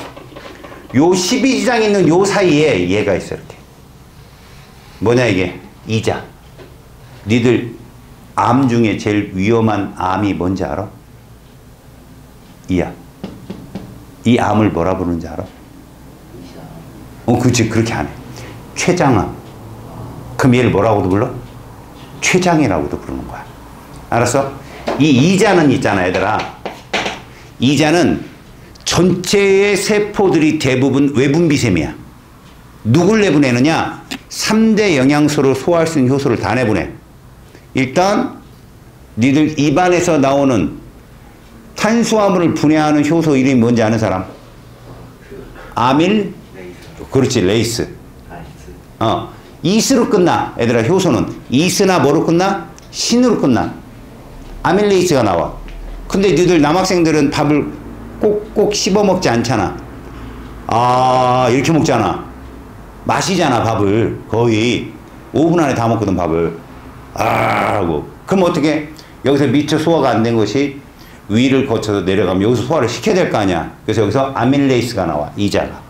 S1: 요 12지장 있는 요 사이에 얘가 있어, 이렇게. 뭐냐, 이게? 이자. 니들 암 중에 제일 위험한 암이 뭔지 알아? 이야. 이 암을 뭐라 부르는지 알아? 그치, 그렇게 안 해. 췌장암. 그럼 얘를 뭐라고도 불러? 췌장이라고도 부르는 거야. 알았어? 이 이자는 있잖아, 얘들아. 이자는 전체의 세포들이 대부분 외분비샘이야. 누굴 내보내느냐? 3대 영양소를 소화할 수 있는 효소를 다 내보내. 일단 니들 입안에서 나오는 탄수화물을 분해하는 효소 이름이 뭔지 아는 사람? 아밀? 그렇지, 레이스. 이스로 끝나. 얘들아, 효소는 이스나 뭐로 끝나? 신으로 끝나. 아밀레이스가 나와. 근데 니들 남학생들은 밥을 꼭꼭 씹어 먹지 않잖아. 이렇게 먹잖아. 마시잖아, 밥을. 거의 5분 안에 다 먹거든, 밥을. 하고. 그럼 어떻게? 여기서 미처 소화가 안 된 것이 위를 거쳐서 내려가면 여기서 소화를 시켜야 될 거 아니야. 그래서 여기서 아밀레이스가 나와, 이자가.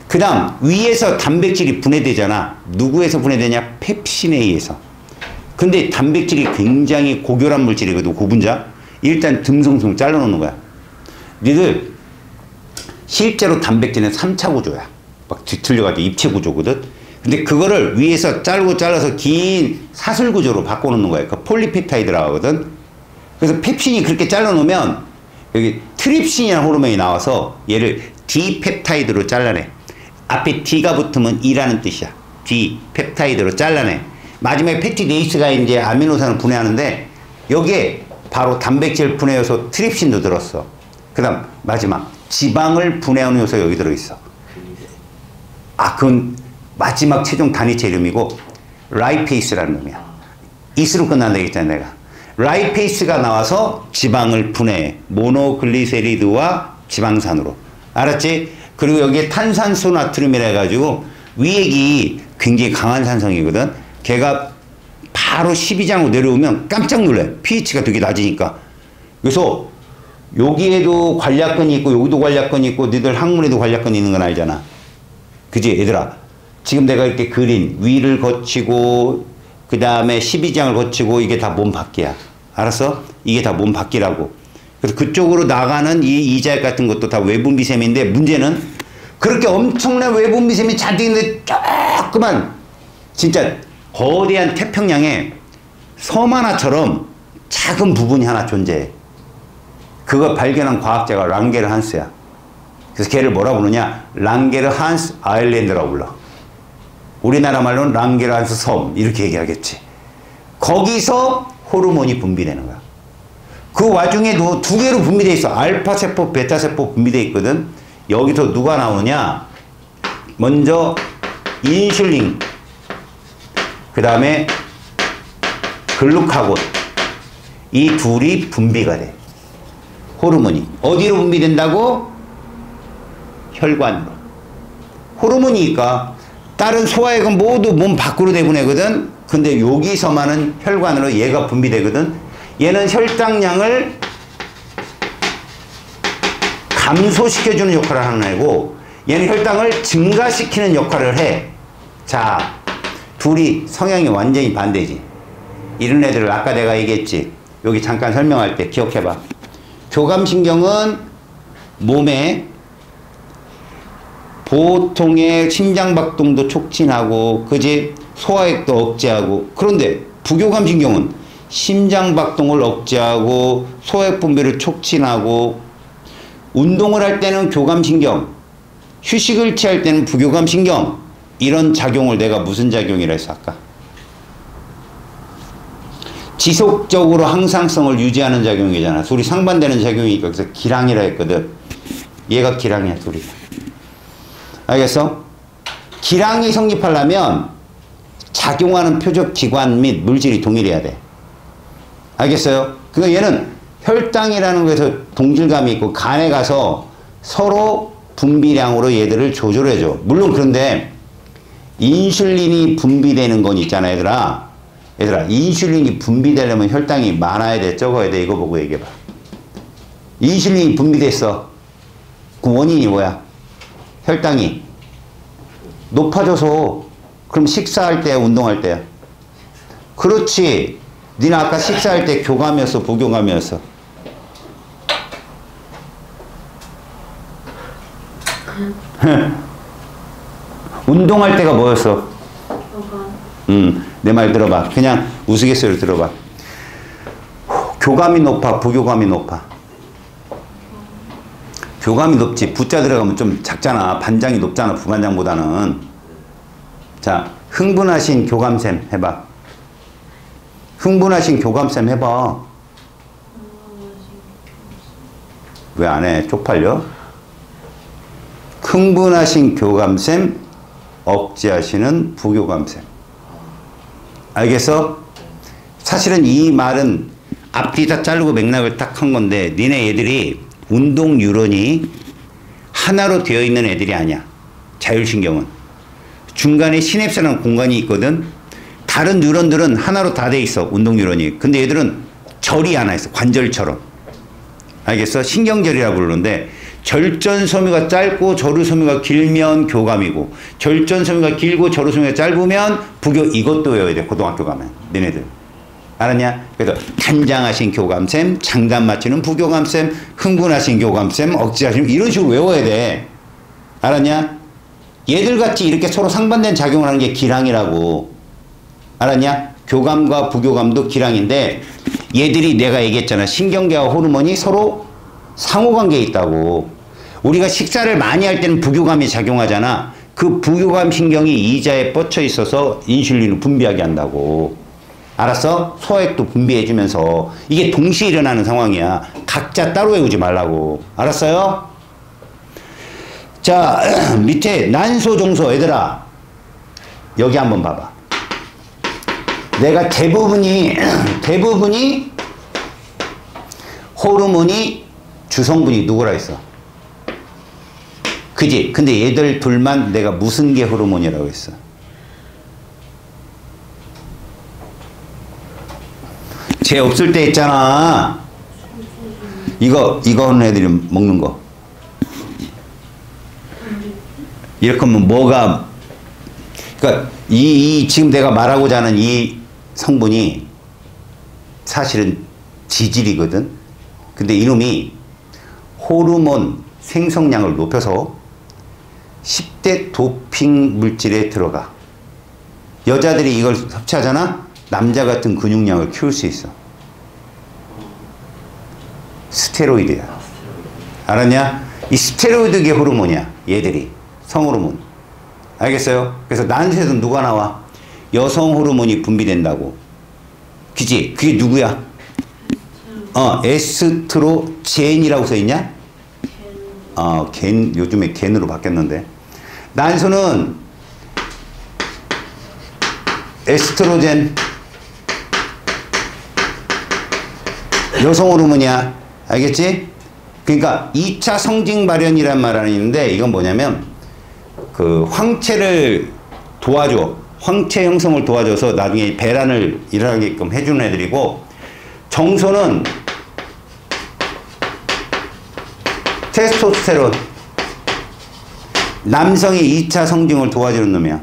S1: 그 다음, 위에서 단백질이 분해되잖아. 누구에서 분해되냐? 펩신에 의해서. 근데 단백질이 굉장히 고결한 물질이거든, 고분자. 일단 듬성듬성 잘라놓는 거야. 니들, 실제로 단백질은 3차 구조야. 막 뒤틀려가지고 입체 구조거든. 근데 그거를 위에서 잘라서 긴 사슬 구조로 바꿔놓는 거야. 그 폴리펩타이드라고 하거든. 그래서 펩신이 그렇게 잘라놓으면 여기 트립신이라는 호르몬이 나와서 얘를 디펩타이드로 잘라내. 앞에 D가 붙으면 E라는 뜻이야. D, 펩타이드로 잘라내. 마지막에 패티데이스가 이제 아미노산을 분해하는데 여기에 바로 단백질 분해 요소 트립신도 들었어. 그 다음 마지막 지방을 분해하는 요소 여기 들어있어. 그건 마지막 최종 단위체 이름이고 라이페이스라는 놈이야. 이스로 끝난다 했잖아, 내가. 라이페이스가 나와서 지방을 분해해. 모노글리세리드와 지방산으로. 알았지? 그리고 여기에 탄산수 나트륨이라 해가지고 위액이 굉장히 강한 산성이거든. 걔가 바로 12장으로 내려오면 깜짝 놀래. pH가 되게 낮으니까. 그래서 여기에도 관략근이 있고 여기도 관략근이 있고 너희들 항문에도 관략근이 있는 건 알잖아. 그지 얘들아? 지금 내가 이렇게 그린 위를 거치고 그 다음에 12장을 거치고 이게 다 몸 밖이야. 알았어? 이게 다 몸 밖이라고. 그래서 그쪽으로 나가는 이 이자액 같은 것도 다 외분비샘인데 문제는 그렇게 엄청난 외분비샘이 잔뜩 있는데 조그만 진짜 거대한 태평양에 섬 하나처럼 작은 부분이 하나 존재해. 그거 발견한 과학자가 랑게르 한스야. 그래서 걔를 뭐라 부르냐? 랑게르 한스 아일랜드라고 불러. 우리나라 말로는 랑게르 한스 섬 이렇게 얘기하겠지. 거기서 호르몬이 분비되는 거야. 그 와중에도 두 개로 분비되어 있어. 알파세포, 베타세포 분비되어 있거든. 여기서 누가 나오느냐? 먼저 인슐린, 그 다음에 글루카곤, 이 둘이 분비가 돼. 호르몬이. 어디로 분비된다고? 혈관으로. 호르몬이니까 다른 소화액은 모두 몸 밖으로 내보내거든. 근데 여기서만은 혈관으로 얘가 분비되거든. 얘는 혈당량을 감소시켜주는 역할을 하는 애고 얘는 혈당을 증가시키는 역할을 해. 자, 둘이 성향이 완전히 반대지. 이런 애들을 아까 내가 얘기했지. 여기 잠깐 설명할 때 기억해봐. 교감신경은 몸에 보통의 심장박동도 촉진하고, 그지? 소화액도 억제하고. 그런데 부교감신경은 심장박동을 억제하고, 소화액 분비를 촉진하고, 운동을 할 때는 교감신경, 휴식을 취할 때는 부교감신경, 이런 작용을 내가 무슨 작용이라 했어 아까? 지속적으로 항상성을 유지하는 작용이잖아. 둘이 상반되는 작용이니까 그래서 기랑이라 했거든. 얘가 기랑이야 둘이. 알겠어? 기랑이 성립하려면 작용하는 표적 기관 및 물질이 동일해야 돼. 알겠어요? 그러니까 얘는 혈당이라는 거에서 동질감이 있고 간에 가서 서로 분비량으로 얘들을 조절해줘. 물론 그런데 인슐린이 분비되는 건 있잖아 얘들아. 인슐린이 분비되려면 혈당이 많아야 돼 적어야 돼? 이거 보고 얘기해봐. 인슐린이 분비됐어. 그 원인이 뭐야? 혈당이 높아져서. 그럼 식사할 때야 운동할 때야? 그렇지. 니는 아까 식사할 때 교감이었어 부교감이었어? 운동할 때가 뭐였어? 내 말 들어봐. 그냥 우스갯소리를 들어봐. 교감이 높아 부교감이 높아? 교감이 높지. 부자 들어가면 좀 작잖아. 반장이 높잖아 부반장보다는. 자, 흥분하신 교감샘 해봐. 흥분하신 교감샘 해봐. 왜 안 해? 쪽팔려? 흥분하신 교감샘, 억제하시는 부교감샘. 알겠어? 사실은 이 말은 앞뒤 다 자르고 맥락을 딱 한 건데 니네 애들이 운동 뉴런이 하나로 되어 있는 애들이 아니야. 자율신경은. 중간에 시냅스라는 공간이 있거든. 다른 뉴런들은 하나로 다 돼 있어. 운동 뉴런이. 근데 얘들은 절이 하나 있어. 관절처럼. 알겠어? 신경절이라고 부르는데 절전 소묘가 짧고 저루 소묘가 길면 교감이고 절전 소묘가 길고 저루 소묘가 짧으면 부교. 이것도 외워야 돼. 고등학교 가면. 너네들. 알았냐? 그래서 단장하신 교감샘, 장단 맞추는 부교감샘, 흥분하신 교감샘, 억제하신 이런 식으로 외워야 돼. 알았냐? 얘들 같이 이렇게 서로 상반된 작용을 하는 게 기랑이라고. 알았냐? 교감과 부교감도 기랑인데 얘들이 내가 얘기했잖아. 신경계와 호르몬이 서로 상호관계에 있다고. 우리가 식사를 많이 할 때는 부교감이 작용하잖아. 그 부교감 신경이 이자에 뻗쳐 있어서 인슐린을 분비하게 한다고. 알았어? 소화액도 분비해주면서. 이게 동시에 일어나는 상황이야. 각자 따로 외우지 말라고. 알았어요? 자, 밑에 난소종소. 얘들아 여기 한번 봐봐. 내가 대부분이 호르몬이 주성분이 누구라 했어? 그지? 근데 얘들 둘만 내가 무슨 게 호르몬이라고 했어? 쟤 없을 때 있잖아. 이거 하는 애들이 먹는 거. 이렇게 하면 뭐가, 그러니까 이 지금 내가 말하고자 하는 이 성분이 사실은 지질이거든. 근데 이놈이 호르몬 생성량을 높여서 10대 도핑 물질에 들어가. 여자들이 이걸 섭취하잖아? 남자 같은 근육량을 키울 수 있어. 스테로이드야. 알았냐? 이 스테로이드계 호르몬이야. 얘들이. 성호르몬. 알겠어요? 그래서 난소에서 누가 나와? 여성 호르몬이 분비된다고. 그치? 그게 누구야? 에스트로젠이라고 써있냐? 요즘에 겐으로 바뀌었는데. 난소는 에스트로젠 여성 호르몬이야. 알겠지? 그러니까 2차 성징 발현이란 말은 있는데 이건 뭐냐면 그 황체를 도와줘. 황체 형성을 도와줘서 나중에 배란을 일어나게끔 해주는 애들이고, 정소는 테스토스테론. 남성이 2차 성징을 도와주는 놈이야.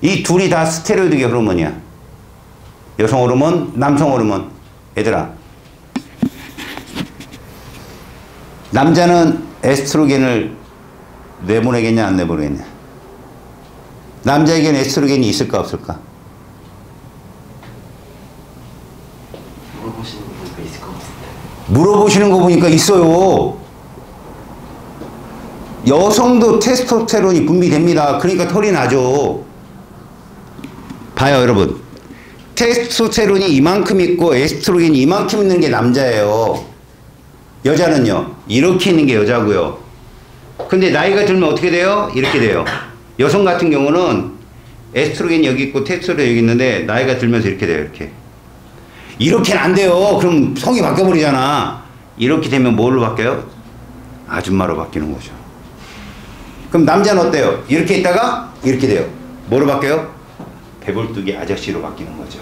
S1: 이 둘이 다 스테로이드계 호르몬이야. 여성 호르몬, 남성 호르몬. 얘들아, 남자는 에스트로겐을 내보내겠냐 안 내보내겠냐. 남자에게는 에스트로겐이 있을까 없을까?
S2: 물어보시는 거 보니까 있을 것 같은데.
S1: 물어보시는 거 보니까 있어요. 여성도 테스토스테론이 분비됩니다. 그러니까 털이 나죠. 봐요 여러분. 테스토스테론이 이만큼 있고 에스트로겐이 이만큼 있는 게 남자예요. 여자는요 이렇게 있는 게 여자고요. 근데 나이가 들면 어떻게 돼요? 이렇게 돼요. 여성 같은 경우는 에스트로겐이 여기 있고 테스토스테론이 여기 있는데 나이가 들면서 이렇게 돼요. 이렇게는 안 돼요. 그럼 성이 바뀌어버리잖아. 이렇게 되면 뭘로 바뀌어요? 아줌마로 바뀌는 거죠. 그럼 남자는 어때요? 이렇게 있다가 이렇게 돼요. 뭐로 바뀌어요? 배불뚝이 아저씨로 바뀌는 거죠.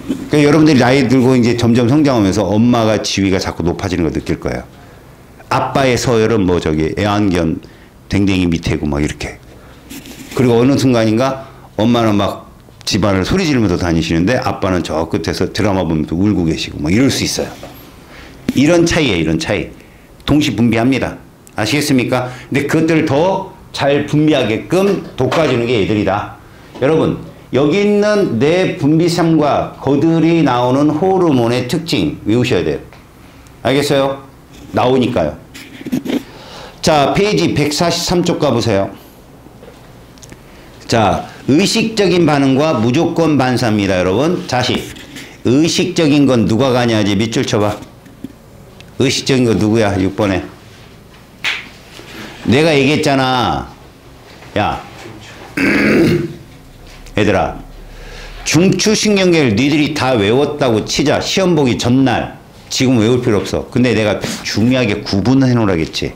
S1: 그러니까 여러분들이 나이 들고 이제 점점 성장하면서 엄마가 지위가 자꾸 높아지는 거 느낄 거예요. 아빠의 서열은 뭐 저기 애완견 댕댕이 밑에고 막 이렇게. 그리고 어느 순간인가 엄마는 막 집안을 소리 지르면서 다니시는데 아빠는 저 끝에서 드라마 보면서 울고 계시고 뭐 이럴 수 있어요. 이런 차이예요. 이런 차이. 동시 분비합니다. 아시겠습니까? 근데 그것들을 더 잘 분비하게끔 돋궈주는 게 얘들이다. 여러분 여기 있는 내 분비샘과 거들이 나오는 호르몬의 특징 외우셔야 돼요. 알겠어요? 나오니까요. 자 페이지 143쪽 가보세요. 자 의식적인 반응과 무조건 반사입니다. 여러분 자식 의식적인 건 누가 가냐지 밑줄 쳐봐. 의식적인 거 누구야? 6번에 내가 얘기했잖아. 야 얘들아 중추신경계를 니들이 다 외웠다고 치자. 시험 보기 전날. 지금 외울 필요 없어. 근데 내가 중요하게 구분해 놓으라겠지.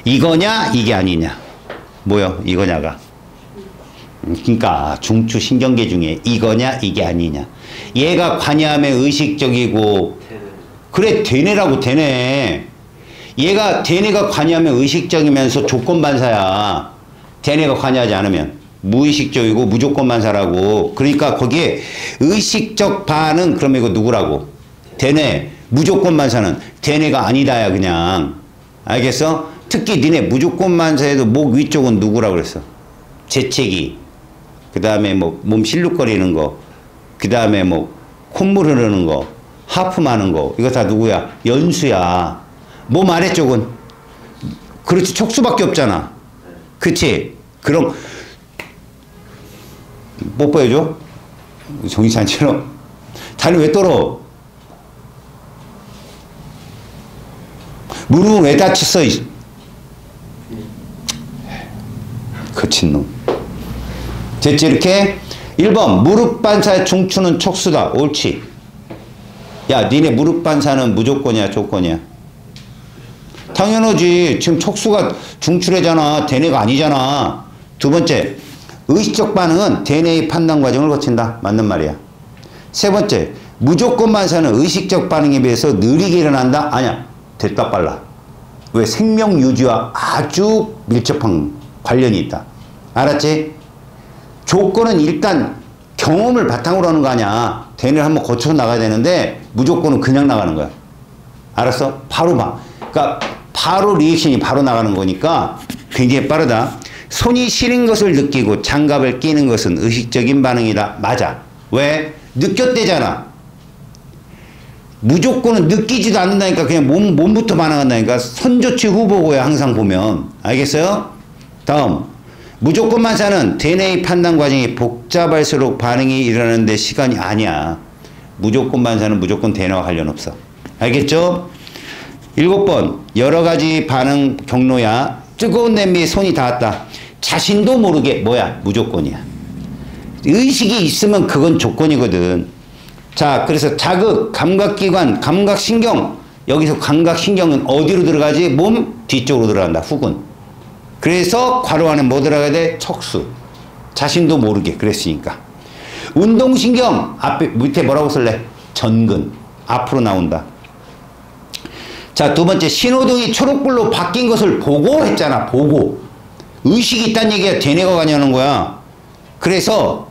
S1: 이거냐 이게 아니냐. 뭐요? 이거냐가. 그러니까 중추신경계 중에 이거냐 이게 아니냐. 얘가 관여하면 의식적이고 그래 대뇌라고 대뇌. 얘가 대뇌가 관여하면 의식적이면서 조건 반사야. 대뇌가 관여하지 않으면 무의식적이고 무조건 반사라고. 그러니까 거기에 의식적 반응 그러면 이거 누구라고? 대뇌. 무조건 반사는 대뇌가 아니다야 그냥. 알겠어? 특히 니네 무조건 반사에도 목 위쪽은 누구라고 그랬어? 재채기. 그 다음에 뭐 몸 실룩거리는 거. 그 다음에 뭐 콧물 흐르는 거. 하품하는 거. 이거 다 누구야? 연수야. 몸 아래쪽은 그렇지 척수밖에 없잖아. 그치? 그럼 뽀뽀해줘? 정신 안 차려? 다리 왜 떨어? 무릎은 왜 다쳤어? 거친 놈. 됐지 이렇게? 1번 무릎 반사의 중추는 척수다. 옳지. 야 니네 무릎 반사는 무조건이야 조건이야? 당연하지. 지금 척수가 중추래잖아. 대뇌가 아니잖아. 두 번째 의식적 반응은 대뇌의 판단 과정을 거친다. 맞는 말이야. 세 번째 무조건 반사는 의식적 반응에 비해서 느리게 일어난다. 아니야. 됐다 빨라. 왜? 생명 유지와 아주 밀접한 관련이 있다. 알았지? 조건은 일단 경험을 바탕으로 하는 거 아니야. 대뇌를 한번 거쳐서 나가야 되는데 무조건은 그냥 나가는 거야. 알았어? 바로 막. 그러니까 바로 리액션이 바로 나가는 거니까 굉장히 빠르다. 손이 시린 것을 느끼고 장갑을 끼는 것은 의식적인 반응이다. 맞아. 왜? 느꼈대잖아. 무조건은 느끼지도 않는다니까. 그냥 몸부터 반응한다니까. 선조치 후보고야 항상 보면. 알겠어요? 다음. 무조건 반사는 대뇌의 판단 과정이 복잡할수록 반응이 일어나는데 시간이 아니야. 무조건 반사는 무조건 대뇌와 관련 없어. 알겠죠? 7번 여러 가지 반응 경로야. 뜨거운 냄비에 손이 닿았다. 자신도 모르게 뭐야? 무조건이야. 의식이 있으면 그건 조건이거든. 자 그래서 자극, 감각기관, 감각신경. 여기서 감각신경은 어디로 들어가지? 몸 뒤쪽으로 들어간다. 후군. 그래서 괄호 안에 뭐 들어가야 돼? 척수. 자신도 모르게 그랬으니까. 운동신경 앞에 밑에 뭐라고 쓸래? 전근. 앞으로 나온다. 자, 두 번째 신호등이 초록불로 바뀐 것을 보고 했잖아. 보고. 의식이 있다는 얘기가 대뇌가 관여하는 거야. 그래서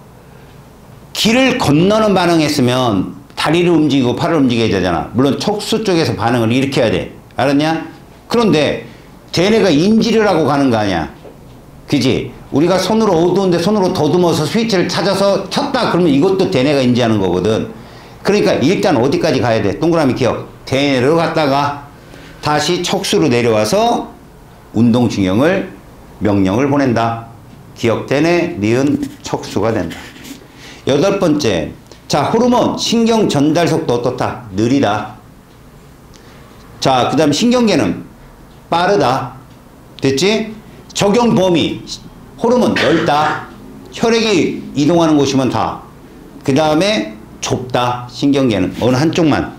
S1: 길을 건너는 반응했으면 다리를 움직이고 팔을 움직여야 되잖아. 물론 척수 쪽에서 반응을 이렇게 해야 돼. 알았냐? 그런데 대뇌가 인지를 하고 가는 거 아니야. 그지? 우리가 손으로 어두운데 손으로 더듬어서 스위치를 찾아서 켰다 그러면 이것도 대뇌가 인지하는 거거든. 그러니까 일단 어디까지 가야 돼? 동그라미 기억. 대뇌로 갔다가 다시 척수로 내려와서 운동신경을 명령을 보낸다. 기억 대뇌, 니은 척수가 된다. 8번째. 자, 호르몬 신경 전달 속도 어떻다? 느리다. 자, 그 다음 신경계는 빠르다. 됐지? 적용 범위 호르몬 넓다. 혈액이 이동하는 곳이면 다. 그 다음에 좁다. 신경계는 어느 한쪽만.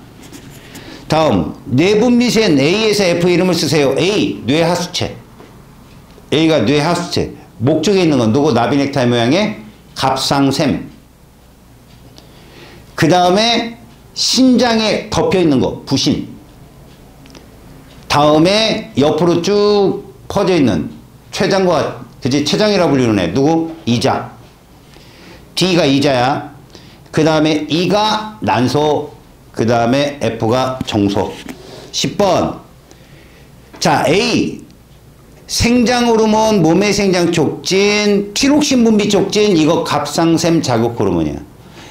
S1: 다음 뇌분비센 A에서 F 이름을 쓰세요. A 뇌하수체. A가 뇌하수체. 목쪽에 있는 건 누구? 나비넥타이 모양의 갑상샘. 그 다음에 신장에 덮여 있는 거 부신. 다음에 옆으로 쭉 퍼져 있는 췌장과 그지? 췌장이라고 불리는 애 누구? 이자. D가 이자야. 그 다음에 E가 난소. 그 다음에 F가 정소. 10번. 자, A 생장 호르몬, 몸의 생장 촉진, 티록신 분비 촉진. 이거 갑상샘 자극 호르몬이야.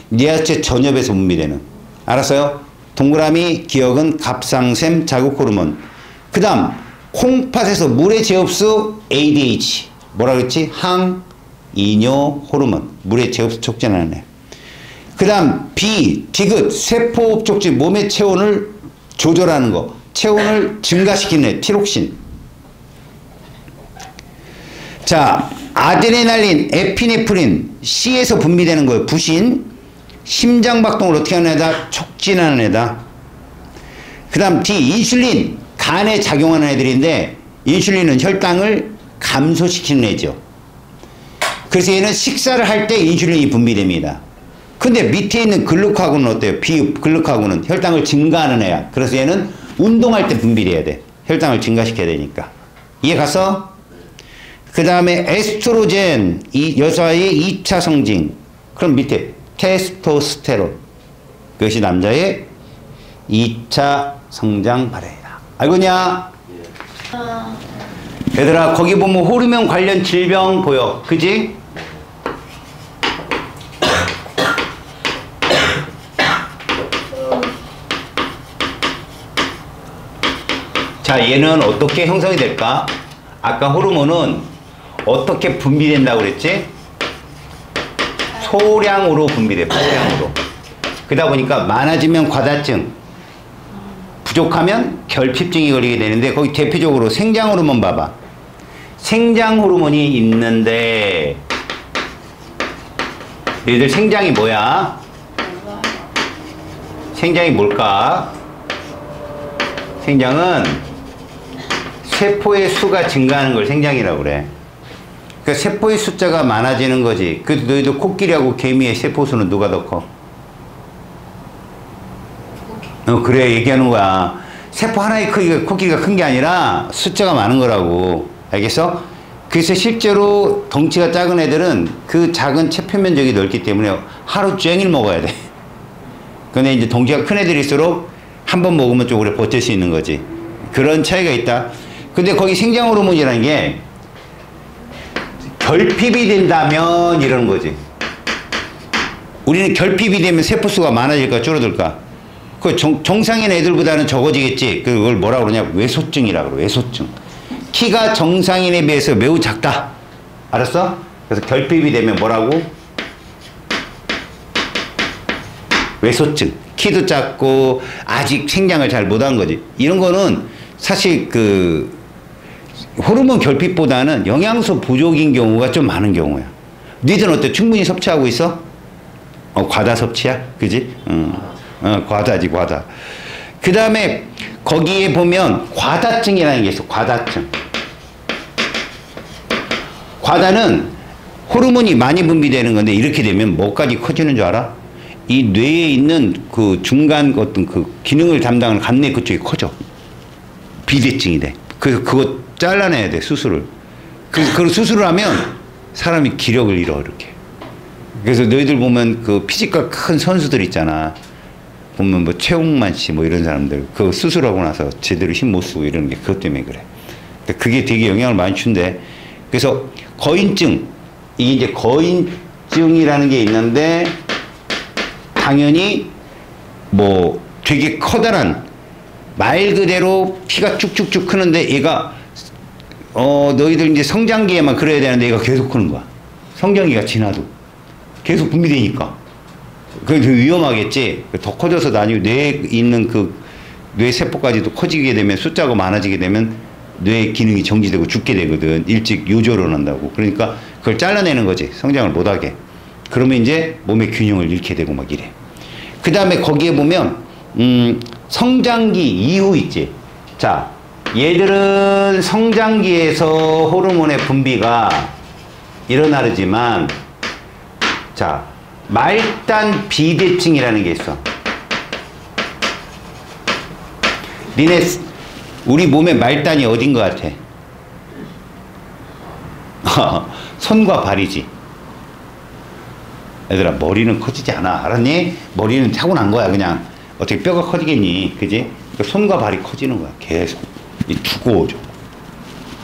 S1: 뇌하수체 전엽에서 분비되는. 알았어요? 동그라미 기억은 갑상샘 자극 호르몬. 그 다음 콩팥에서 물의 제흡수 ADH. 뭐라 그랬지? 항이뇨 호르몬. 물의 제흡수 촉진하는 애. 그 다음 B 디귿 세포호흡 촉진. 몸의 체온을 조절하는 거. 체온을 증가시키는 애. 티록신. 자, 아드레날린, 에피네프린 C에서 분비되는 거예요. 부신. 심장박동을 어떻게 하는 애다? 촉진하는 애다. 그 다음 D 인슐린. 간에 작용하는 애들인데 인슐린은 혈당을 감소시키는 애죠. 그래서 얘는 식사를 할 때 인슐린이 분비됩니다. 근데 밑에 있는 글루카곤은 어때요? 비글루카곤은 혈당을 증가하는 애야. 그래서 얘는 운동할 때 분비돼야 돼. 혈당을 증가시켜야 되니까. 이해 갔어? 그 다음에 에스트로겐, 이 여자의 2차 성징. 그럼 밑에 테스토스테론. 그것이 남자의 2차 성장 발현이다. 알겠냐? 얘들아, 거기 보면 호르몬 관련 질병 보여. 그지? 자, 얘는 어떻게 형성이 될까? 아까 호르몬은 어떻게 분비된다고 그랬지? 소량으로 분비돼. 소량으로. 그러다 보니까 많아지면 과다증, 부족하면 결핍증이 걸리게 되는데 거기 대표적으로 생장 호르몬 봐봐. 생장 호르몬이 있는데 너희들 생장이 뭐야? 생장이 뭘까? 생장은 세포의 수가 증가하는 걸 생장이라고 그래. 그러니까 세포의 숫자가 많아지는 거지. 그래도 너희들 코끼리하고 개미의 세포 수는 누가 더 커? 그래, 얘기하는 거야. 세포 하나의 크기가, 코끼리가 큰 게 아니라 숫자가 많은 거라고. 알겠어? 그래서 실제로 덩치가 작은 애들은 그 작은 체표면적이 넓기 때문에 하루 종일 먹어야 돼. 근데 이제 덩치가 큰 애들일수록 한 번 먹으면 좀 오래 버틸 수 있는 거지. 그런 차이가 있다. 근데 거기 생장 호르몬이라는 게 결핍이 된다면 이러는 거지. 우리는 결핍이 되면 세포수가 많아질까 줄어들까? 그 정상인 애들보다는 적어지겠지. 그걸 뭐라고 그러냐? 외소증이라고 그래. 외소증. 키가 정상인에 비해서 매우 작다. 알았어? 그래서 결핍이 되면 뭐라고? 외소증. 키도 작고 아직 생장을 잘 못한 거지. 이런 거는 사실 그 호르몬 결핍보다는 영양소 부족인 경우가 좀 많은 경우야. 니들은 어때? 충분히 섭취하고 있어? 과다 섭취야? 그지? 과다지, 과다. 그 다음에 거기에 보면 과다증이라는 게 있어. 과다증. 과다는 호르몬이 많이 분비되는 건데 이렇게 되면 뭐까지 커지는 줄 알아? 이 뇌에 있는 그 중간 어떤 그 기능을 담당하는 간내 그쪽이 커져. 비대증이 돼. 그래서 그거 잘라내야 돼, 수술을. 그 수술을 하면 사람이 기력을 잃어, 이렇게. 그래서 너희들 보면 그 피지컬 큰 선수들 있잖아. 보면 뭐 최홍만 씨 뭐 이런 사람들 그 수술하고 나서 제대로 힘 못 쓰고 이러는 게 그것 때문에 그래. 그게 되게 영향을 많이 준대. 그래서 거인증, 이게 이제 거인증이라는 게 있는데 당연히 뭐 되게 커다란 말 그대로 피가 쭉쭉쭉 크는데 얘가 너희들 이제 성장기에만 그래야 되는데 얘가 계속 크는 거야. 성장기가 지나도 계속 분비되니까. 그게 되게 위험하겠지. 더 커져서 나중에 뇌에 있는 그 뇌세포까지도 커지게 되면 숫자가 많아지게 되면 뇌 기능이 정지되고 죽게 되거든. 일찍 요절을 한다고. 그러니까 그걸 잘라내는 거지. 성장을 못하게. 그러면 이제 몸의 균형을 잃게 되고 막 이래. 그 다음에 거기에 보면 성장기 이후 있지. 자, 얘들은 성장기에서 호르몬의 분비가 일어나지만 자, 말단 비대증이라는 게 있어. 니네 우리 몸의 말단이 어딘 것 같아? 손과 발이지. 얘들아, 머리는 커지지 않아. 알았니? 머리는 타고난 거야. 그냥 어떻게 뼈가 커지겠니? 그지? 그러니까 손과 발이 커지는 거야. 계속 두꺼워져.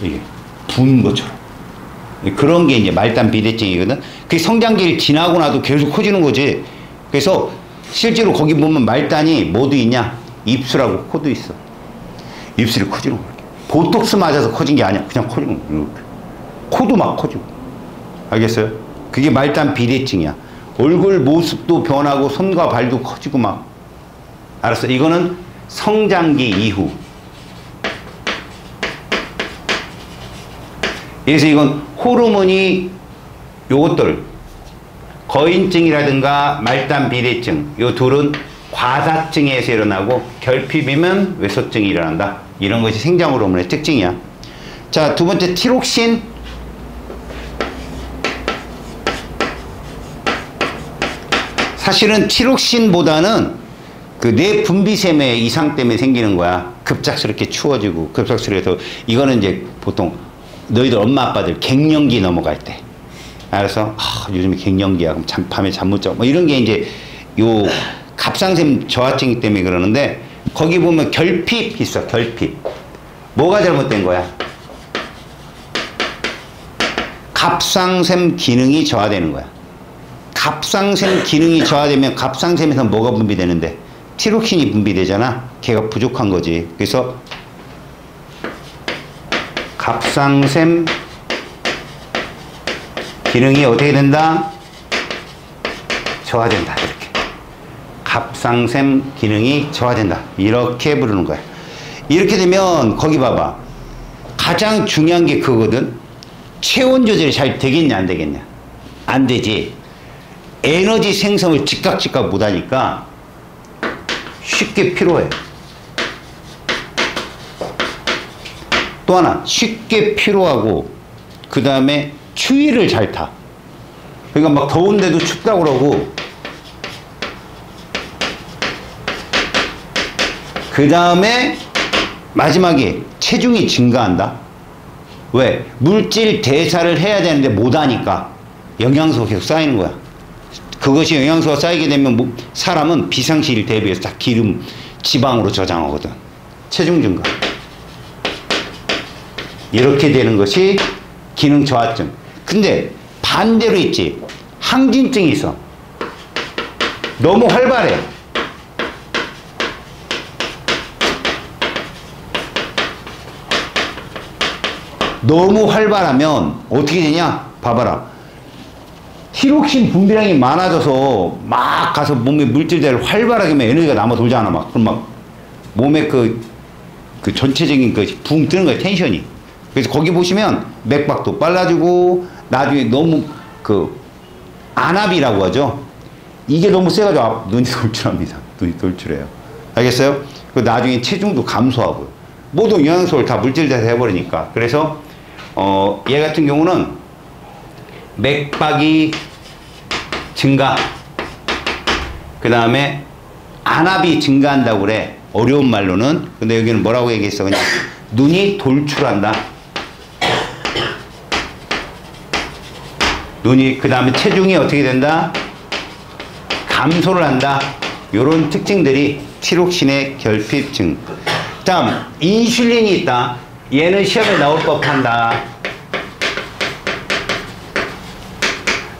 S1: 이게 부은 것처럼. 그런 게 이제 말단 비대증이거든. 그게 성장기를 지나고 나도 계속 커지는 거지. 그래서 실제로 거기 보면 말단이 뭐도 있냐? 입술하고 코도 있어. 입술이 커지는 거야. 보톡스 맞아서 커진 게 아니야. 그냥 커지는 거야. 이렇게. 코도 막 커지고. 알겠어요? 그게 말단 비대증이야. 얼굴 모습도 변하고 손과 발도 커지고 막. 알았어. 이거는 성장기 이후. 그래서 이건 호르몬이 요것들 거인증이라든가 말단 비대증 요 둘은 과다증에서 일어나고 결핍이면 외소증이 일어난다. 이런 것이 생장 호르몬의 특징이야. 자, 두 번째 티록신. 사실은 티록신보다는 그 뇌 분비샘의 이상 때문에 생기는 거야. 급작스럽게 추워지고 급작스럽게 해서 이거는 이제 보통 너희들 엄마 아빠들 갱년기 넘어갈 때 알았어? 요즘에 갱년기야. 그럼 밤에 잠 못 자고 뭐 이런 게 이제 요 갑상샘 저하증 때문에 그러는데 거기 보면 결핍 있어. 결핍. 뭐가 잘못된 거야? 갑상샘 기능이 저하되는 거야. 갑상샘 기능이 저하되면 갑상샘에서 뭐가 분비되는데? 티록신이 분비되잖아. 걔가 부족한 거지. 그래서 갑상샘 기능이 어떻게 된다? 저하된다. 이렇게. 갑상샘 기능이 저하된다. 이렇게 부르는 거야. 이렇게 되면 거기 봐봐. 가장 중요한 게 그거거든. 체온 조절이 잘 되겠냐 안 되겠냐? 안 되지. 에너지 생성을 즉각 못하니까 쉽게 피로해. 또 하나 쉽게 피로하고 그 다음에 추위를 잘 타. 그러니까 막 더운데도 춥다고 그러고 그 다음에 마지막에 체중이 증가한다. 왜? 물질 대사를 해야 되는데 못하니까 영양소가 계속 쌓이는 거야. 그것이 영양소가 쌓이게 되면 사람은 비상시일 대비해서 다 기름, 지방으로 저장하거든. 체중 증가. 이렇게 되는 것이 기능 저하증. 근데 반대로 있지. 항진증이 있어. 너무 활발해. 너무 활발하면 어떻게 되냐? 봐봐라. 티록신 분비량이 많아져서 막 가서 몸에 물질들을 활발하게 하면 에너지가 남아 돌잖아. 막. 그럼 막 몸에 그 전체적인 붕 뜨는 거야. 텐션이. 그래서 거기 보시면 맥박도 빨라지고 나중에 너무 안압이라고 하죠. 이게 너무 세가지고 눈이 돌출합니다. 눈이 돌출해요. 알겠어요? 그 나중에 체중도 감소하고요. 모든 영양소를 다 물질대사 해버리니까. 그래서 얘 같은 경우는 맥박이 증가, 그 다음에 안압이 증가한다고 그래. 어려운 말로는. 근데 여기는 뭐라고 얘기했어? 그냥 눈이 돌출한다. 눈이, 그 다음에 체중이 어떻게 된다? 감소를 한다. 요런 특징들이 티록신의 결핍증. 다음 인슐린이 있다. 얘는 시험에 나올 법한다.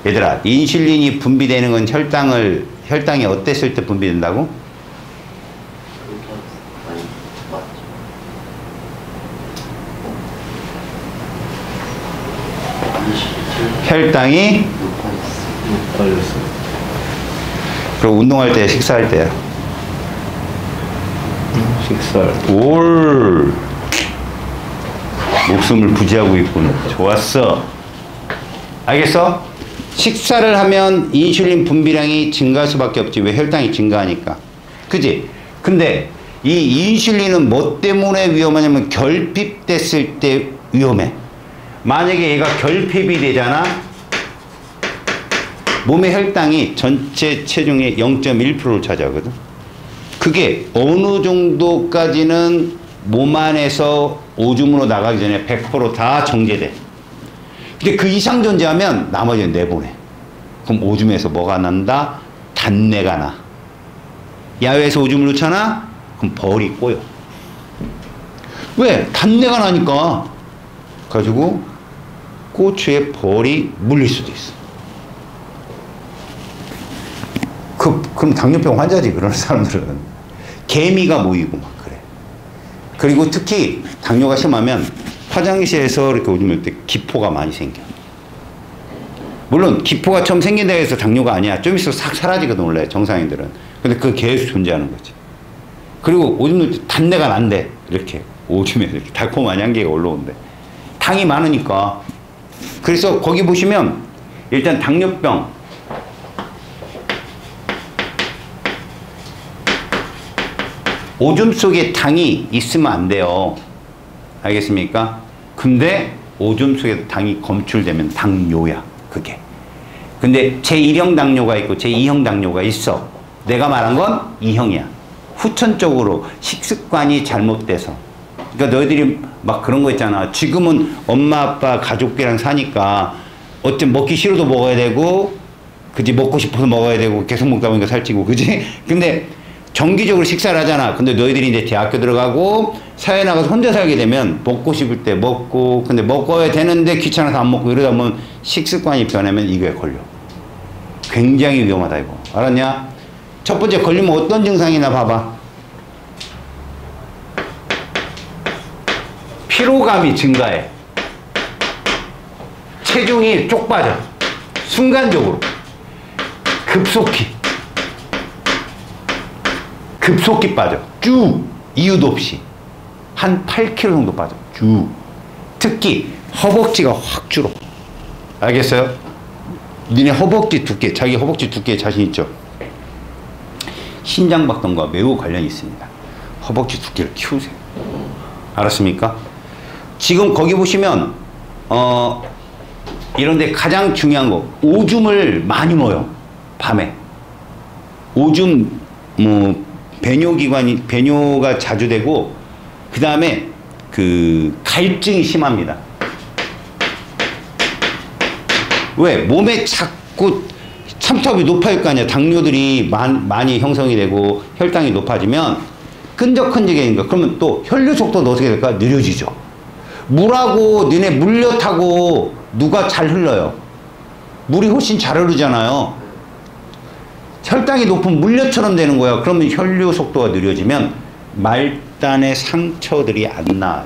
S1: 얘들아, 인슐린이 분비되는 건 혈당이 어땠을 때 분비된다고?
S2: 아니, 맞죠.
S1: 혈당이
S2: 걸렸어.
S1: 그리고 운동할 때, 식사할 때야. 식사. 올. 목숨을 부지하고 있군. 좋았어. 알겠어? 식사를 하면 인슐린 분비량이 증가할 수밖에 없지. 왜? 혈당이 증가하니까. 그지? 근데 이 인슐린은 뭐 때문에 위험하냐면 결핍됐을 때 위험해. 만약에 얘가 결핍이 되잖아? 몸의 혈당이 전체 체중의 0.1%를 차지하거든. 그게 어느 정도까지는 몸 안에서 오줌으로 나가기 전에 100% 다 정제돼. 근데 그 이상 존재하면 나머지는 내보내. 그럼 오줌에서 뭐가 난다? 단내가 나. 야외에서 오줌을 넣잖아? 그럼 벌이 꼬여. 왜? 단내가 나니까. 가지고 고추에 벌이 물릴 수도 있어. 그럼 당뇨병 환자지, 그런 사람들은. 개미가 모이고 막 그래. 그리고 특히 당뇨가 심하면 화장실에서 이렇게 오줌 넣을 때 기포가 많이 생겨. 물론 기포가 처음 생긴다고 해서 당뇨가 아니야. 좀 있어서 싹 사라지거든, 원래 정상인들은. 근데 그게 계속 존재하는 거지. 그리고 오줌 넣을 때 단내가 난대. 이렇게 오줌에 이렇게 달콤한 향기가 올라온대. 당이 많으니까. 그래서 거기 보시면 일단 당뇨병, 오줌 속에 당이 있으면 안 돼요. 알겠습니까? 근데 오줌 속에 당이 검출되면 당뇨야, 그게. 근데 제1형 당뇨가 있고 제2형 당뇨가 있어. 내가 말한 건 2형이야. 후천적으로 식습관이 잘못돼서. 그러니까 너희들이 막 그런 거 있잖아. 지금은 엄마, 아빠, 가족이랑 사니까 어쩜 먹기 싫어도 먹어야 되고, 그지? 먹고 싶어서 먹어야 되고, 계속 먹다 보니까 살찌고, 그지? 근데 정기적으로 식사를 하잖아. 근데 너희들이 이제 대학교 들어가고 사회 나가서 혼자 살게 되면 먹고 싶을 때 먹고, 근데 먹어야 되는데 귀찮아서 안 먹고 이러다 보면 식습관이 변하면 이게 걸려. 굉장히 위험하다, 이거. 알았냐? 첫 번째 걸리면 어떤 증상이나 봐봐. 피로감이 증가해. 체중이 쪽 빠져. 순간적으로. 급속히 빠져. 쭉. 이유도 없이. 한 8kg 정도 빠져. 쭉. 특히 허벅지가 확 줄어. 알겠어요? 니네 허벅지 두께, 자기 허벅지 두께에 자신 있죠? 신장박동과 매우 관련이 있습니다. 허벅지 두께를 키우세요. 알았습니까? 지금 거기 보시면 이런데 가장 중요한 거, 오줌을 많이 넣어요. 밤에. 오줌 배뇨가 자주 되고, 그 다음에 갈증이 심합니다. 왜? 몸에 자꾸 삼투압이 높아질 거 아니야. 당뇨들이 많이 형성이 되고 혈당이 높아지면 끈적끈적해지니까. 그러면 또 혈류 속도도 어떻게 될까? 느려지죠. 물하고 너네 물엿 타고 누가 잘 흘러요? 물이 훨씬 잘 흐르잖아요. 혈당이 높으면 물엿처럼 되는 거야. 그러면 혈류 속도가 느려지면 말단의 상처들이 안 나요.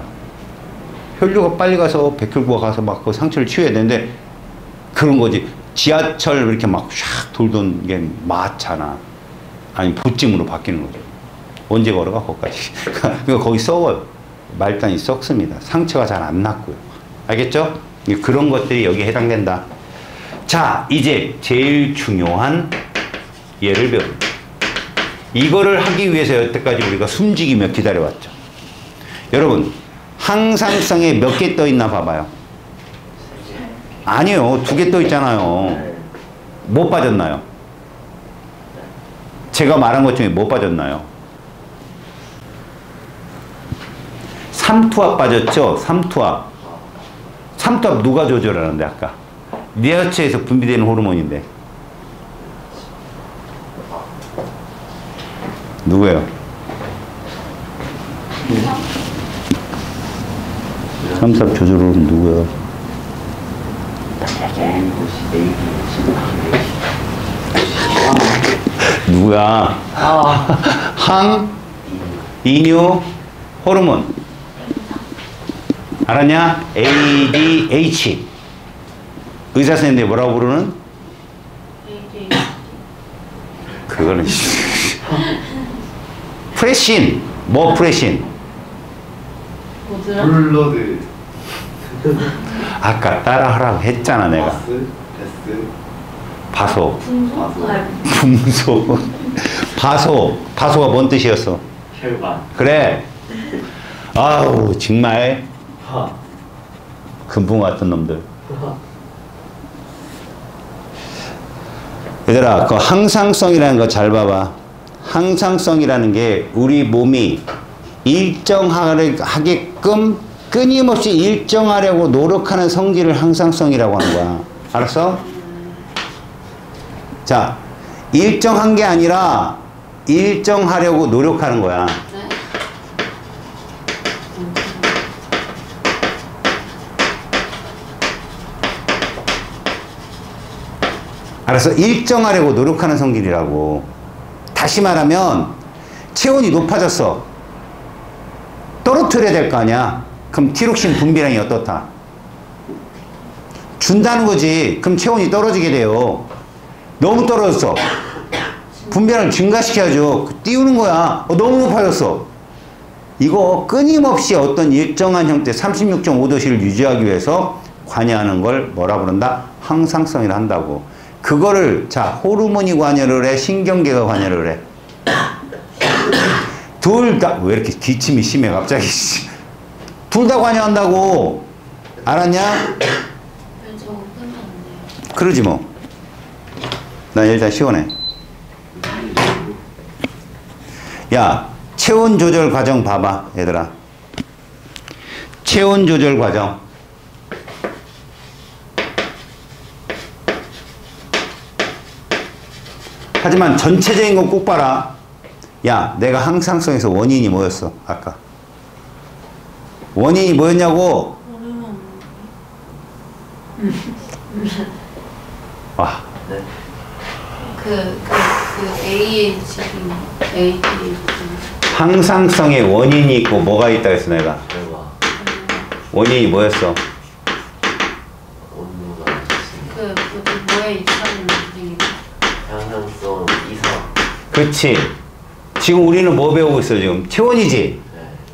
S1: 혈류가 빨리 가서 백혈구가 가서 막 그 상처를 치유해야 되는데, 그런 거지. 지하철 이렇게 막 샥 돌던 게 많잖아. 아니 보찜으로 바뀌는 거죠. 언제 걸어가 거기까지. 그러니까 거기 썩어요. 말단이 썩습니다. 상처가 잘 안 났고요. 알겠죠? 그런 것들이 여기에 해당된다. 자, 이제 제일 중요한 예를 배웁니다. 이거를 하기 위해서 여태까지 우리가 숨지기며 기다려왔죠. 여러분, 항상성에 몇 개 떠 있나 봐봐요. 아니요, 2개 떠 있잖아요. 뭐 빠졌나요? 제가 말한 것 중에 뭐 빠졌나요? 삼투압 빠졌죠? 삼투압. 삼투압 누가 조절하는데 아까? 뇌하체에서 분비되는 호르몬인데. 누구예요? 삼삽 조절은 누구야? 누구야? 항, 이뇨, 호르몬. 알았냐? ADH. 의사 선생님들 뭐라고 부르는? 그거는 프레신. 뭐 프레신?
S2: 뭐더라? 블러드.
S1: 아까 따라하라고 했잖아 내가.
S2: 바스, 베스,
S1: 바소.
S2: 바소,
S1: 분소. 바소. 바소가 뭔 뜻이었어?
S2: 혈관,
S1: 그래. 아우 정말
S2: 하,
S1: 금붕 같은 놈들. 얘들아 그 항상성이라는 거 잘 봐봐. 항상성이라는 게 우리 몸이 일정하게끔 끊임없이 일정하려고 노력하는 성질을 항상성이라고 하는 거야. 알았어? 자, 일정한 게 아니라 일정하려고 노력하는 거야. 알았어? 일정하려고 노력하는 성질이라고. 다시 말하면 체온이 높아졌어. 떨어뜨려야 될 거 아니야. 그럼 티록신 분비량이 어떻다? 준다는 거지. 그럼 체온이 떨어지게 돼요. 너무 떨어졌어. 분비량을 증가시켜야죠. 띄우는 거야. 너무 높아졌어. 이거 끊임없이 어떤 일정한 형태 36.5도씨를 유지하기 위해서 관여하는 걸 뭐라 그런다? 항상성이라 한다고. 그거를 자 호르몬이 관여를 해, 신경계가 관여를 해. 둘 다 왜 이렇게 기침이 심해 갑자기. 둘 다 관여한다고. 알았냐? 그러지 뭐. 난 일단 시원해. 야, 체온 조절 과정 봐봐 얘들아. 체온 조절 과정. 하지만 전체적인 거 꼭 봐라. 야, 내가 항상성에서 원인이 뭐였어? 아까. 원인이 뭐였냐고? 와.
S3: 그 ADHD.
S1: 항상성의 원인이 있고 뭐가 있다 했어 내가. 원인이 뭐였어?
S3: 뭐에 이상이
S2: 항상성 이상.
S1: 그렇지. 지금 우리는 뭐 배우고 있어 지금? 체온이지?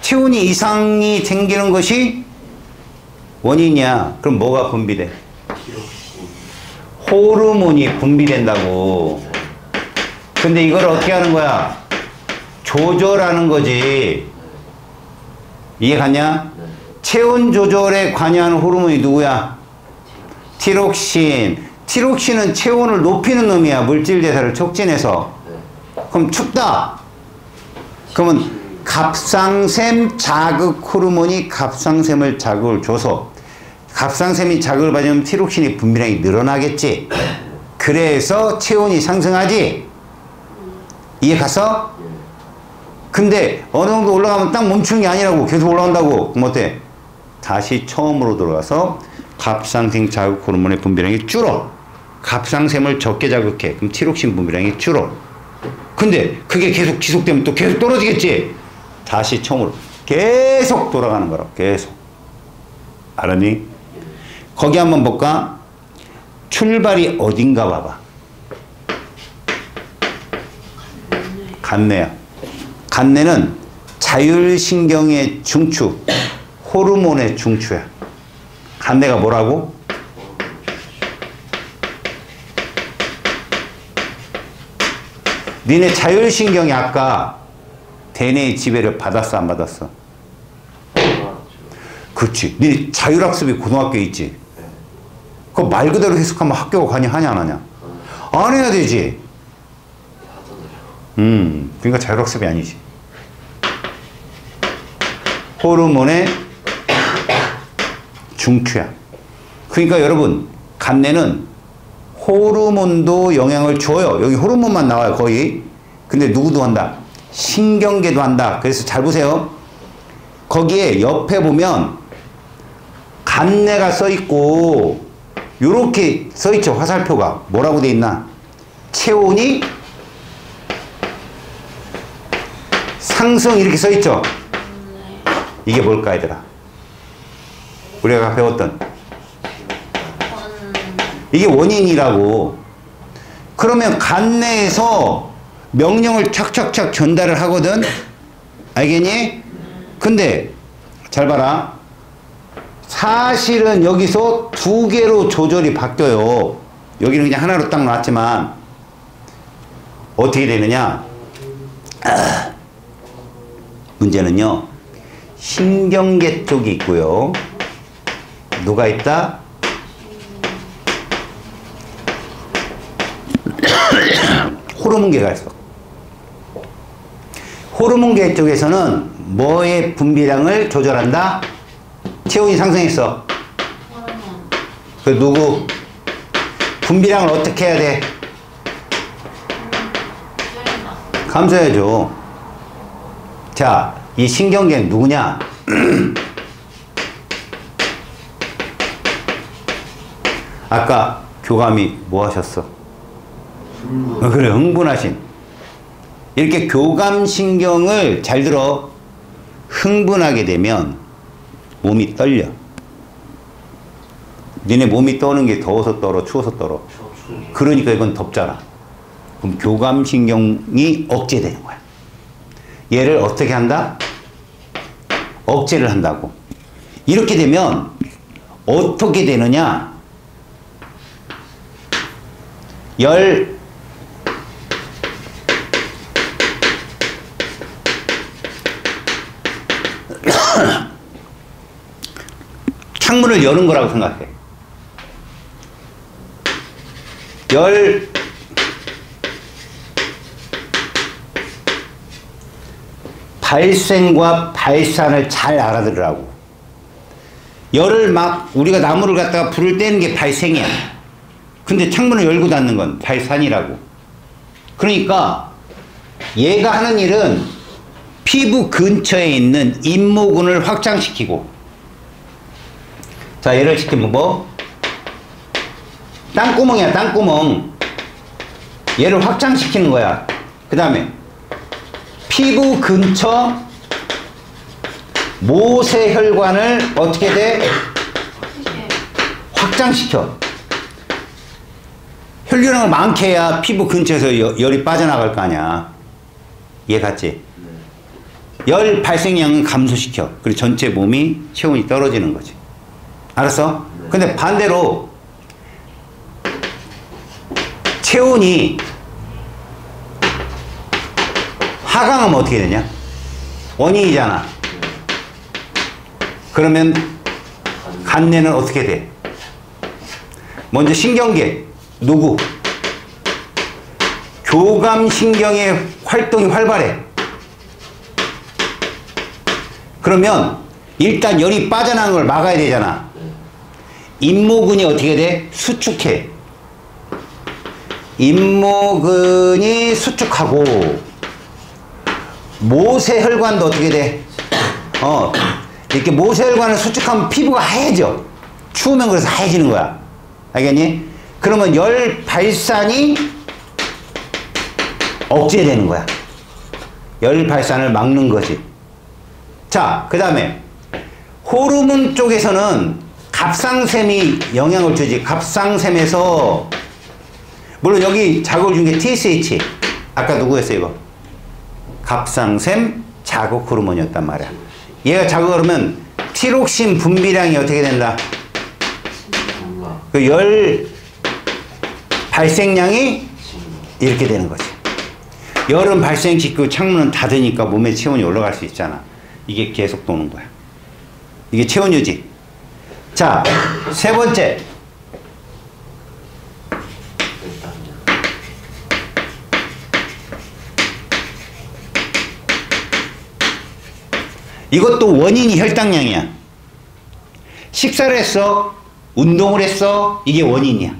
S1: 체온이 이상이 생기는 것이 원인이야. 그럼 뭐가 분비돼? 호르몬이 분비된다고. 근데 이걸 어떻게 하는 거야? 조절하는 거지. 이해 갔냐? 체온 조절에 관여하는 호르몬이 누구야? 티록신. 티록신은 체온을 높이는 놈이야. 물질 대사를 촉진해서. 그럼 춥다. 그러면 갑상샘 자극 호르몬이 갑상샘을 자극을 줘서 갑상샘이 자극을 받으면 티록신의 분비량이 늘어나겠지. 그래서 체온이 상승하지. 이해 갔어? 근데 어느 정도 올라가면 딱 멈추는 게 아니라고. 계속 올라간다고. 그럼 어때? 다시 처음으로 들어가서 갑상샘 자극 호르몬의 분비량이 줄어. 갑상샘을 적게 자극해. 그럼 티록신 분비량이 줄어. 근데 그게 계속 지속되면 또 계속 떨어지겠지. 다시 처음으로 계속 돌아가는 거라고. 계속. 알았니? 거기 한번 볼까? 출발이 어딘가 봐봐. 간내야. 간내는 자율신경의 중추, 호르몬의 중추야. 간내가 뭐라고? 니네 자율신경이 아까 대뇌의 지배를 받았어 안 받았어? 그렇지. 니 자율학습이 고등학교에 있지? 그거 말 그대로 해석하면 학교가 관여하냐 안 하냐? 안 해야 되지. 그러니까 자율학습이 아니지. 호르몬의 중추야. 그러니까 여러분 간내는 호르몬도 영향을 줘요. 여기 호르몬만 나와요 거의. 근데 누구도 한다? 신경계도 한다. 그래서 잘 보세요. 거기에 옆에 보면 간내가 써있고 요렇게 써있죠. 화살표가 뭐라고 돼 있나? 체온이 상승 이렇게 써있죠. 이게 뭘까 얘들아? 우리가 배웠던 이게 원인이라고. 그러면 간내에서 명령을 착착착 전달을 하거든. 알겠니? 근데 잘 봐라. 사실은 여기서 두 개로 조절이 바뀌어요. 여기는 그냥 하나로 딱 놨지만 어떻게 되느냐? 문제는요. 신경계 쪽이 있고요. 누가 있다? 호르몬계가 있어. 호르몬계 쪽에서는 뭐의 분비량을 조절한다? 체온이 상승했어. 그 누구? 분비량을 어떻게 해야 돼? 감소해야죠. 자, 이 신경계는 누구냐? 아까 교감이 뭐 하셨어? 그래, 흥분하신. 이렇게 교감신경을 잘 들어. 흥분하게 되면 몸이 떨려. 니네 몸이 떠는 게 더워서 떨어, 추워서 떨어? 그러니까 이건 덥잖아. 그럼 교감신경이 억제되는 거야. 얘를 어떻게 한다? 억제를 한다고. 이렇게 되면 어떻게 되느냐? 창문을 여는 거라고 생각해. 발생과 발산을 잘 알아들으라고. 열을 막 우리가 나무를 갖다가 불을 떼는 게 발생이야. 근데 창문을 열고 닫는 건 발산이라고. 그러니까 얘가 하는 일은 피부 근처에 있는 잇모근을 확장시키고. 자, 얘를 시키면 뭐? 땅구멍이야, 땅구멍. 얘를 확장시키는 거야. 그 다음에 피부 근처 모세혈관을 어떻게 돼? 확장시켜. 혈류량을 많게 해야 피부 근처에서 열이 빠져나갈 거 아니야. 이해 갔지? 열 발생량은 감소시켜. 그리고 전체 몸이 체온이 떨어지는 거지. 알았어? 근데 반대로 체온이 하강하면 어떻게 되냐? 원인이잖아. 그러면 간내는 어떻게 돼? 먼저 신경계. 누구? 교감신경의 활동이 활발해. 그러면 일단 열이 빠져나가는 걸 막아야 되잖아. 잇모근이 어떻게 돼? 수축해. 잇모근이 수축하고 모세혈관도 어떻게 돼? 이렇게 모세혈관을 수축하면 피부가 하얘져. 추우면 그래서 하얘지는 거야. 알겠니? 그러면 열 발산이 억제되는 거야. 열 발산을 막는 거지. 자, 그 다음에 호르몬 쪽에서는 갑상샘이 영향을 주지. 갑상샘에서 물론 여기 자극을 준 게 TSH. 아까 누구였어 이거? 갑상샘 자극 호르몬이었단 말이야. 얘가 자극을 하면 티록신 분비량이 어떻게 된다? 그 열 발생량이 이렇게 되는 거지. 열은 발생시키고 창문은 닫으니까 몸에 체온이 올라갈 수 있잖아. 이게 계속 도는 거야. 이게 체온 유지. 자, 세 번째. 이것도 원인이 혈당량이야. 식사를 했어, 운동을 했어, 이게 원인이야.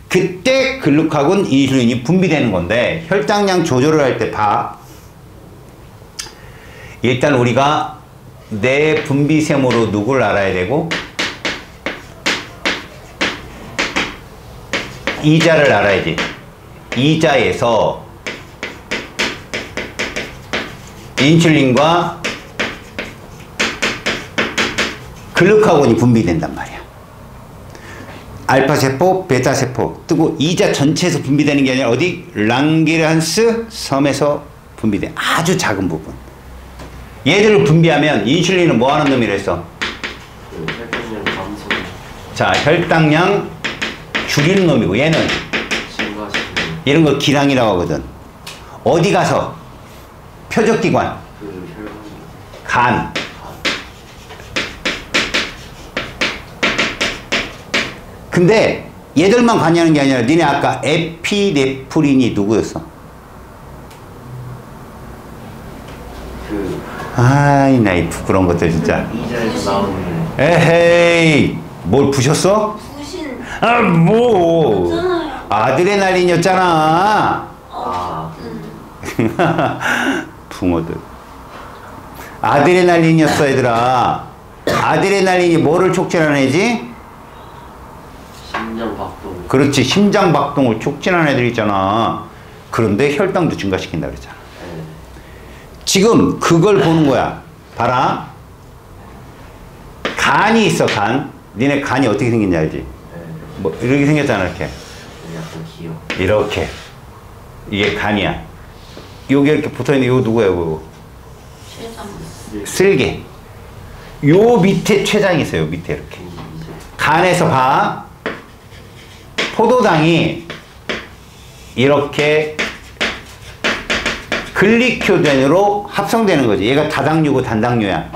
S1: 그때 글루카곤, 인슐린이 분비되는 건데 혈당량 조절을 할 때 봐. 일단 우리가 내 분비샘으로 누구를 알아야 되고 이자를 알아야지. 이자에서 인슐린과 글루카곤이 분비된단 말이야. 알파세포, 베타세포 뜨고 이자 전체에서 분비되는 게 아니라 어디? 랑게르한스 섬에서 분비돼. 아주 작은 부분. 얘들을 분비하면 인슐린은 뭐 하는 놈이랬어?
S2: 혈당량 감소.
S1: 자, 혈당량 줄이는 놈이고 얘는
S2: 증가시키는.
S1: 이런 거 기량이라고 하거든. 어디 가서? 표적기관.
S2: 그 혈관.
S1: 간. 근데 얘들만 관여하는 게 아니라 니네 아까 에피네프린이 누구였어? 아이 나이 부끄러운 것들 진짜.
S2: 이자에서 나오는.
S1: 에헤이 뭘 부셨어?
S3: 부신
S1: 아 뭐
S3: 있잖아요.
S1: 아드레날린이었잖아.
S2: 아.
S1: 붕어들. 아드레날린이었어 얘들아. 아드레날린이 뭐를 촉진하는 애지?
S2: 심장 박동.
S1: 그렇지 심장 박동을 촉진하는 애들 있잖아. 그런데 혈당도 증가시킨다 그랬잖아.
S2: 네.
S1: 지금 그걸 보는 거야. 봐라. 간이 있어 간. 니네 간이 어떻게 생긴지 알지?
S2: 네.
S1: 뭐 이렇게 생겼잖아 이렇게.
S2: 약간 귀여워.
S1: 이렇게. 이게 간이야. 요게 이렇게 붙어있는 요 누구예요 그거?
S3: 췌장.
S1: 쓸개. 요 밑에 췌장이 있어요. 요 밑에 이렇게. 간에서 봐. 포도당이 이렇게 글리코겐으로 합성되는 거지. 얘가 다당류고 단당류야.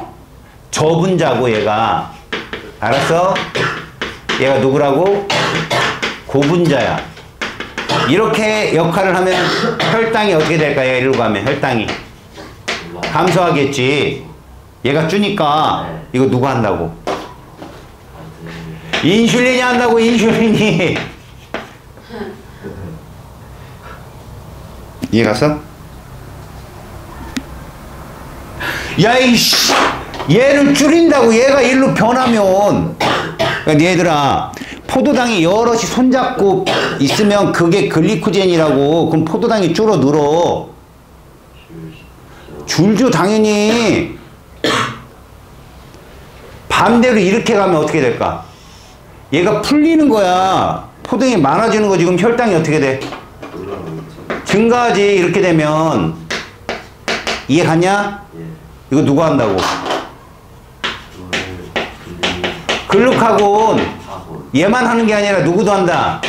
S1: 저분자고 얘가. 알았어? 얘가 누구라고? 고분자야. 이렇게 역할을 하면 혈당이 어떻게 될까? 얘가 이러고 하면 혈당이 감소하겠지. 얘가 주니까 이거 누가 한다고? 인슐린이 한다고 인슐린이. 이해 갔어? 야 이씨 얘를 줄인다고 얘가 일로 변하면. 그러니까 얘들아 포도당이 여럿이 손잡고 있으면 그게 글리코젠이라고. 그럼 포도당이 줄어 늘어. 줄죠 당연히. 반대로 이렇게 가면 어떻게 될까? 얘가 풀리는 거야. 포도당이 많아지는 거지. 그럼 혈당이 어떻게 돼? 증가하지. 이렇게 되면. 이해 갔냐? 이거 누가 한다고? 글루카곤. 얘만 하는 게 아니라 누구도 한다.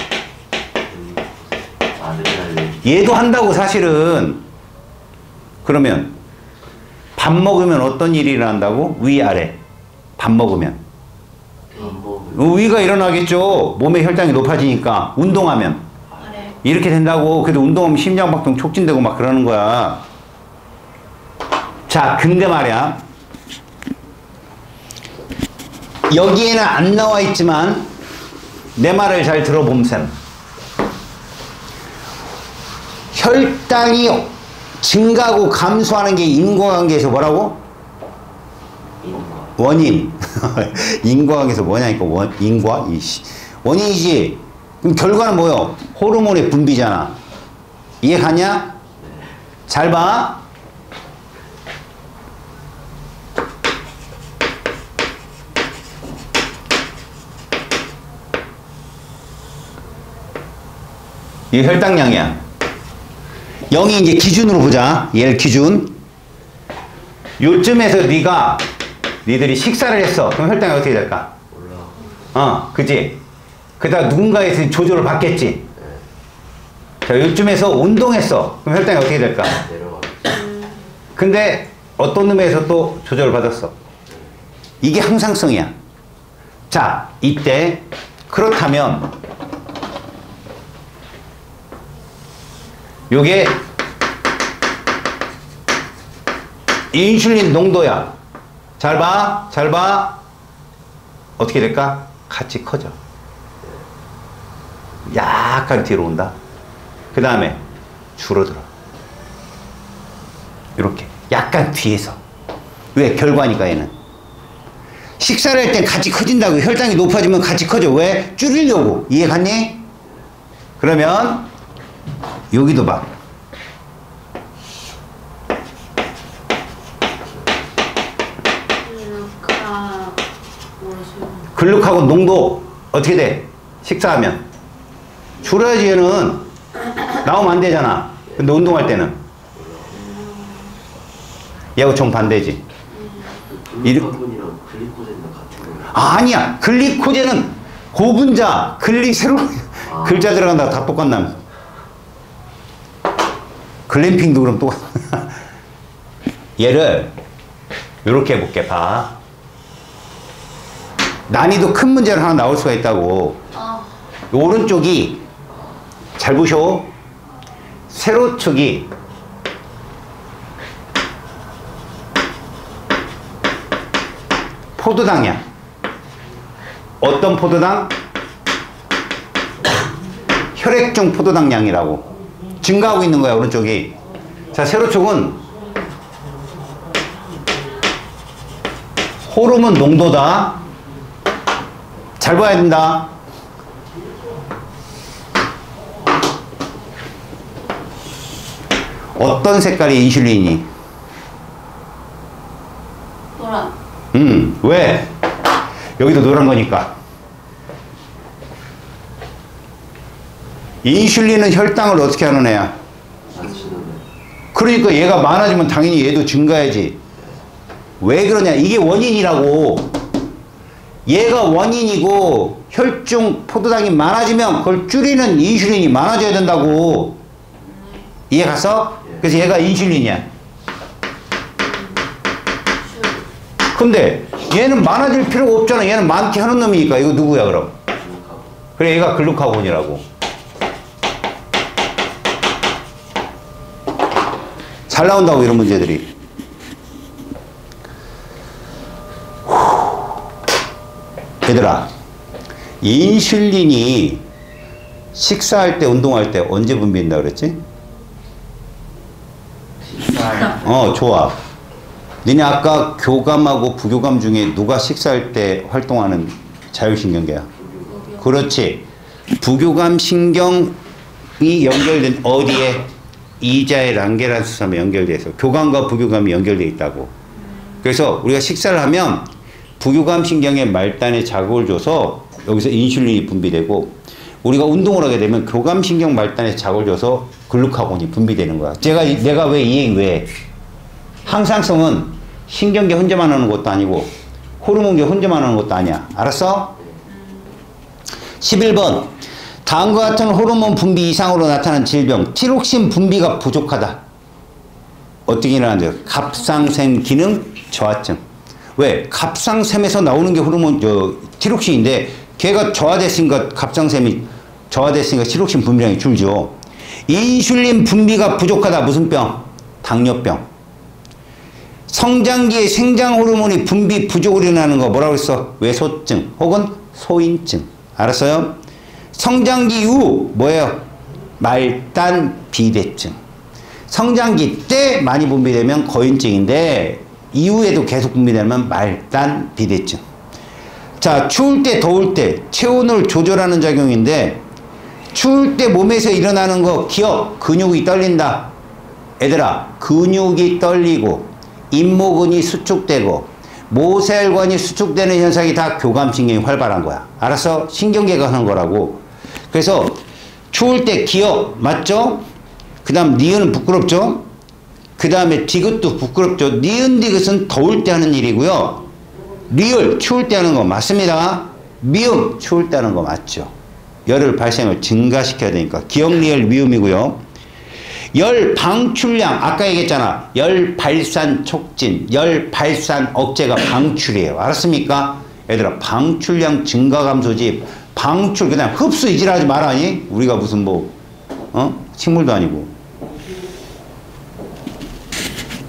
S1: 얘도 한다고 사실은. 그러면 밥 먹으면 어떤 일이 일어난다고? 위아래. 밥 먹으면 위가 일어나겠죠. 몸의 혈당이 높아지니까. 운동하면
S3: 아래.
S1: 이렇게 된다고. 그래도 운동하면 심장박동 촉진되고 막 그러는 거야. 자 근데 말이야 여기에는 안 나와 있지만 내 말을 잘 들어봄셈. 혈당이 증가하고 감소하는 게 인과관계에서 뭐라고? 원인. 인과관계에서 뭐냐니까. 인과? 이씨. 원인이지. 그럼 결과는 뭐요? 호르몬의 분비잖아. 이해 가냐? 잘 봐. 이 혈당량이야. 0이 이제 기준으로 보자. 얘를 기준. 요쯤에서 니들이 식사를 했어. 그럼 혈당이 어떻게 될까? 그지? 그다가 누군가에서 조절을 받겠지. 자, 요쯤에서 운동했어. 그럼 혈당이 어떻게 될까? 근데 어떤 놈에서 또 조절을 받았어. 이게 항상성이야. 자, 이때 그렇다면 요게 인슐린 농도야. 잘 봐. 잘 봐. 어떻게 될까? 같이 커져. 약간 뒤로 온다. 그 다음에 줄어들어. 이렇게 약간 뒤에서. 왜? 결과니까 얘는. 식사를 할 땐 같이 커진다고. 혈당이 높아지면 같이 커져. 왜? 줄이려고. 이해 갔니? 그러면 여기도 봐.
S3: 글루카 뭐지?
S1: 글루카곤 농도 어떻게 돼? 식사하면 줄여야지. 얘는 나오면 안 되잖아. 근데 운동할 때는 얘하고 정반대지.
S2: 글루카곤이랑 글리코젠이랑 같은 거예요?
S1: 아니야. 글리코젠은 고분자, 글리세롤 글자 들어간다. 다 똑같나? 글램핑도 그럼 똑같. 얘를 이렇게 해볼게. 봐. 난이도 큰 문제는 하나 나올 수가 있다고. 오른쪽이 잘 보셔. 세로축이 포도당이야. 어떤 포도당? 혈액중 포도당량이라고. 증가하고 있는 거야, 오른쪽이. 자, 세로축은 호르몬 농도다. 잘 봐야 된다. 어떤 색깔이 인슐린이?
S3: 노란.
S1: 왜? 여기도 노란 거니까. 인슐린은 혈당을 어떻게 하는 애야? 그러니까 얘가 많아지면 당연히 얘도 증가해야지. 왜 그러냐? 이게 원인이라고. 얘가 원인이고 혈중 포도당이 많아지면 그걸 줄이는 인슐린이 많아져야 된다고. 이해 갔어? 그래서 얘가 인슐린이야. 근데 얘는 많아질 필요가 없잖아. 얘는 많게 하는 놈이니까. 이거 누구야 그럼? 그래, 얘가 글루카곤이라고. 잘 나온다고 이런 문제들이. 얘들아, 인슐린이 식사할 때, 운동할 때 언제 분비된다 그랬지? 좋아. 니네 아까 교감하고 부교감 중에 누가 식사할 때 활동하는 자율신경계야? 그렇지. 부교감 신경이 연결된 어디에? 이자의 랑게란스섬에 연결돼서 교감과 부교감이 연결되어 있다고. 그래서 우리가 식사를 하면 부교감 신경의 말단에 자극을 줘서 여기서 인슐린이 분비되고, 우리가 운동을 하게 되면 교감 신경 말단에 자극을 줘서 글루카곤이 분비되는 거야. 내가 왜 이 얘기 왜? 항상성은 신경계 혼자만 하는 것도 아니고 호르몬계 혼자만 하는 것도 아니야. 알았어? 11번. 다음과 같은 호르몬 분비 이상으로 나타나는 질병. 티록신 분비가 부족하다. 어떻게 일어나는데요? 갑상샘 기능 저하증. 왜? 갑상샘에서 나오는 게 호르몬 티록신인데 걔가 저하됐으니까, 갑상샘이 저하됐으니까 티록신 분비량이 줄죠. 인슐린 분비가 부족하다. 무슨 병? 당뇨병. 성장기에 생장 호르몬이 분비 부족으로 일어나는 거 뭐라고 했어? 외소증 혹은 소인증. 알았어요? 성장기 이후 뭐예요? 말단 비대증. 성장기 때 많이 분비되면 거인증인데 이후에도 계속 분비되면 말단 비대증. 자, 추울 때 더울 때 체온을 조절하는 작용인데, 추울 때 몸에서 일어나는 거 기억. 근육이 떨린다. 얘들아, 근육이 떨리고 잇모근이 수축되고 모세혈관이 수축되는 현상이 다 교감신경이 활발한 거야. 알았어? 신경계가 하는 거라고. 그래서 추울 때 기억, 맞죠? 그 다음 니은은 부끄럽죠? 그 다음에 디귿도 부끄럽죠? 니은 디귿은 더울 때 하는 일이고요. 리을, 추울 때 하는 거 맞습니다. 미음, 추울 때 하는 거 맞죠? 열을 발생을 증가시켜야 되니까. 기억, 리을, 미음이고요. 열 방출량, 아까 얘기했잖아. 열 발산 촉진, 열 발산 억제가 방출이에요. 알았습니까? 얘들아, 방출량 증가 감소지. 방출, 그냥 흡수 이질하지 말아니? 우리가 무슨 식물도 아니고.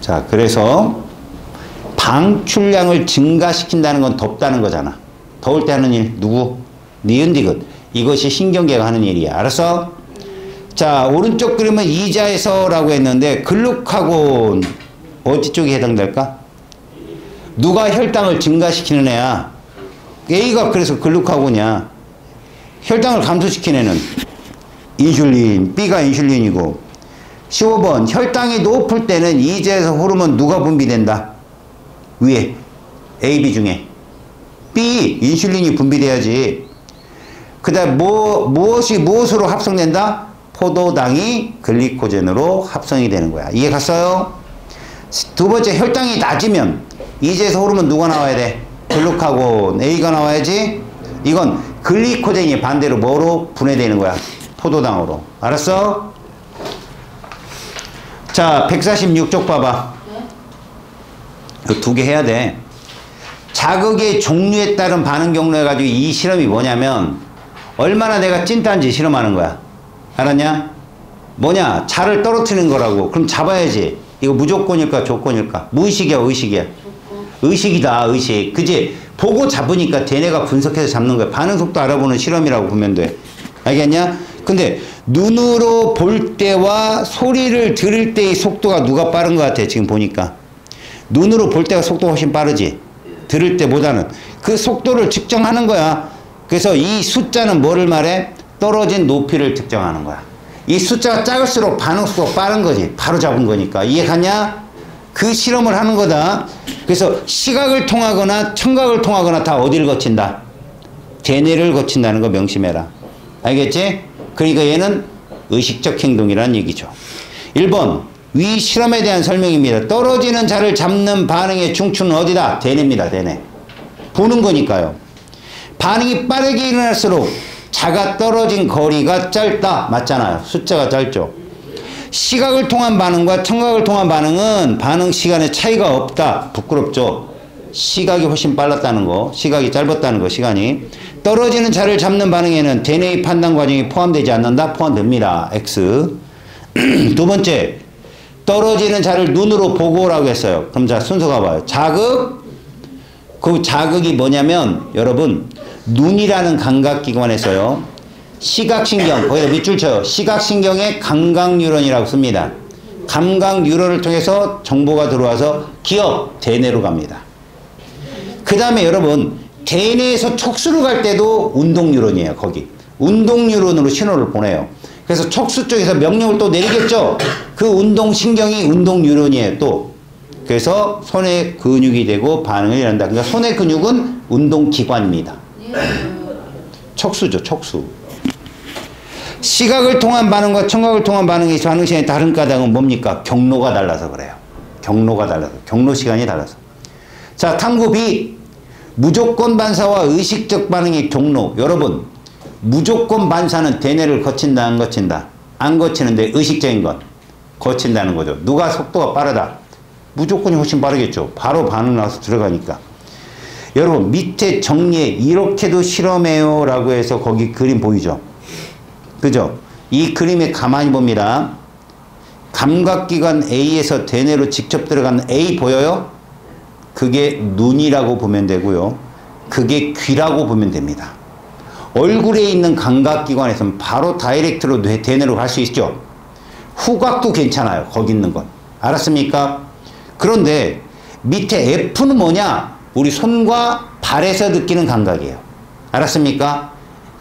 S1: 자, 그래서 방출량을 증가시킨다는 건 덥다는 거잖아. 더울 때 하는 일, 누구? 니은 디귿. 이것이 신경계가 하는 일이야. 알았어? 자, 오른쪽 그림은 이자에서라고 했는데 글루카곤 어디 쪽에 해당될까? 누가 혈당을 증가시키는 애야? A가 그래서 글루카곤이야. 혈당을 감소시키는 애는 인슐린, B가 인슐린이고. 15번 혈당이 높을 때는 이제에서 호르몬 누가 분비된다? 위에 A, B 중에 B, 인슐린이 분비돼야지. 그 다음 무엇이 무엇으로 합성된다? 포도당이 글리코젠으로 합성이 되는 거야. 이해 갔어요? 두 번째 혈당이 낮으면 이제에서 호르몬 누가 나와야 돼? 글루카곤 A가 나와야지. 이건 글리코젠이 반대로 뭐로 분해되는 거야? 포도당으로. 알았어? 자, 146쪽 봐봐. 이거 두 개 해야 돼. 자극의 종류에 따른 반응 경로 해가지고 이 실험이 뭐냐면 얼마나 내가 찐딴지 실험하는 거야. 알았냐? 뭐냐? 자를 떨어뜨리는 거라고. 그럼 잡아야지. 이거 무조건일까 조건일까? 무의식이야 의식이야? 의식이다 의식. 그지? 보고 잡으니까 대뇌가 분석해서 잡는 거야. 반응 속도 알아보는 실험이라고 보면 돼. 알겠냐? 근데 눈으로 볼 때와 소리를 들을 때의 속도가 누가 빠른 것 같아 지금 보니까. 눈으로 볼 때가 속도가 훨씬 빠르지. 들을 때보다는. 그 속도를 측정하는 거야. 그래서 이 숫자는 뭐를 말해? 떨어진 높이를 측정하는 거야. 이 숫자가 작을수록 반응 속도가 빠른 거지. 바로 잡은 거니까. 이해 가냐? 그 실험을 하는 거다. 그래서 시각을 통하거나 청각을 통하거나 다 어디를 거친다? 대뇌를 거친다는 거 명심해라. 알겠지? 그러니까 얘는 의식적 행동이라는 얘기죠. 1번 위 실험에 대한 설명입니다. 떨어지는 자를 잡는 반응의 중추는 어디다? 대뇌입니다. 대뇌. 보는 거니까요. 반응이 빠르게 일어날수록 자가 떨어진 거리가 짧다. 맞잖아요. 숫자가 짧죠. 시각을 통한 반응과 청각을 통한 반응은 반응 시간에 차이가 없다. 부끄럽죠. 시각이 훨씬 빨랐다는 거, 시각이 짧았다는 거, 시간이. 떨어지는 자를 잡는 반응에는 대뇌의 판단 과정이 포함되지 않는다. 포함됩니다. X. 두 번째, 떨어지는 자를 눈으로 보고 오라고 했어요. 그럼 자 순서가 봐요. 자극. 그 자극이 뭐냐면 여러분 눈이라는 감각기관에서요. 시각신경, 거기다 밑줄 쳐요. 시각신경의 감각뉴런이라고 씁니다. 감각뉴런을 통해서 정보가 들어와서 기억, 대뇌로 갑니다. 그 다음에 여러분 대뇌에서 척수로 갈 때도 운동뉴런이에요. 거기 운동뉴런으로 신호를 보내요. 그래서 척수 쪽에서 명령을 또 내리겠죠. 그 운동신경이 운동뉴런이에요. 또 그래서 손의 근육이 되고 반응을 일어난다. 그러니까 손의 근육은 운동기관입니다. 척수죠. 척수. 시각을 통한 반응과 청각을 통한 반응의 반응 시간이 다른 까닭은 뭡니까? 경로가 달라서 그래요. 경로가 달라서. 경로 시간이 달라서. 자, 탐구 B. 무조건 반사와 의식적 반응의 경로. 여러분, 무조건 반사는 대뇌를 거친다, 안 거친다? 안 거치는데 의식적인 것. 거친다는 거죠. 누가 속도가 빠르다? 무조건이 훨씬 빠르겠죠. 바로 반응 나와서 들어가니까. 여러분, 밑에 정리에 이렇게도 실험해요 라고 해서 거기 그림 보이죠? 그죠? 이 그림에 가만히 봅니다. 감각기관 A에서 대뇌로 직접 들어가는 A 보여요? 그게 눈이라고 보면 되고요. 그게 귀라고 보면 됩니다. 얼굴에 있는 감각기관에서는 바로 다이렉트로 대뇌로 갈 수 있죠. 후각도 괜찮아요. 거기 있는 건. 알았습니까? 그런데 밑에 F는 뭐냐? 우리 손과 발에서 느끼는 감각이에요. 알았습니까?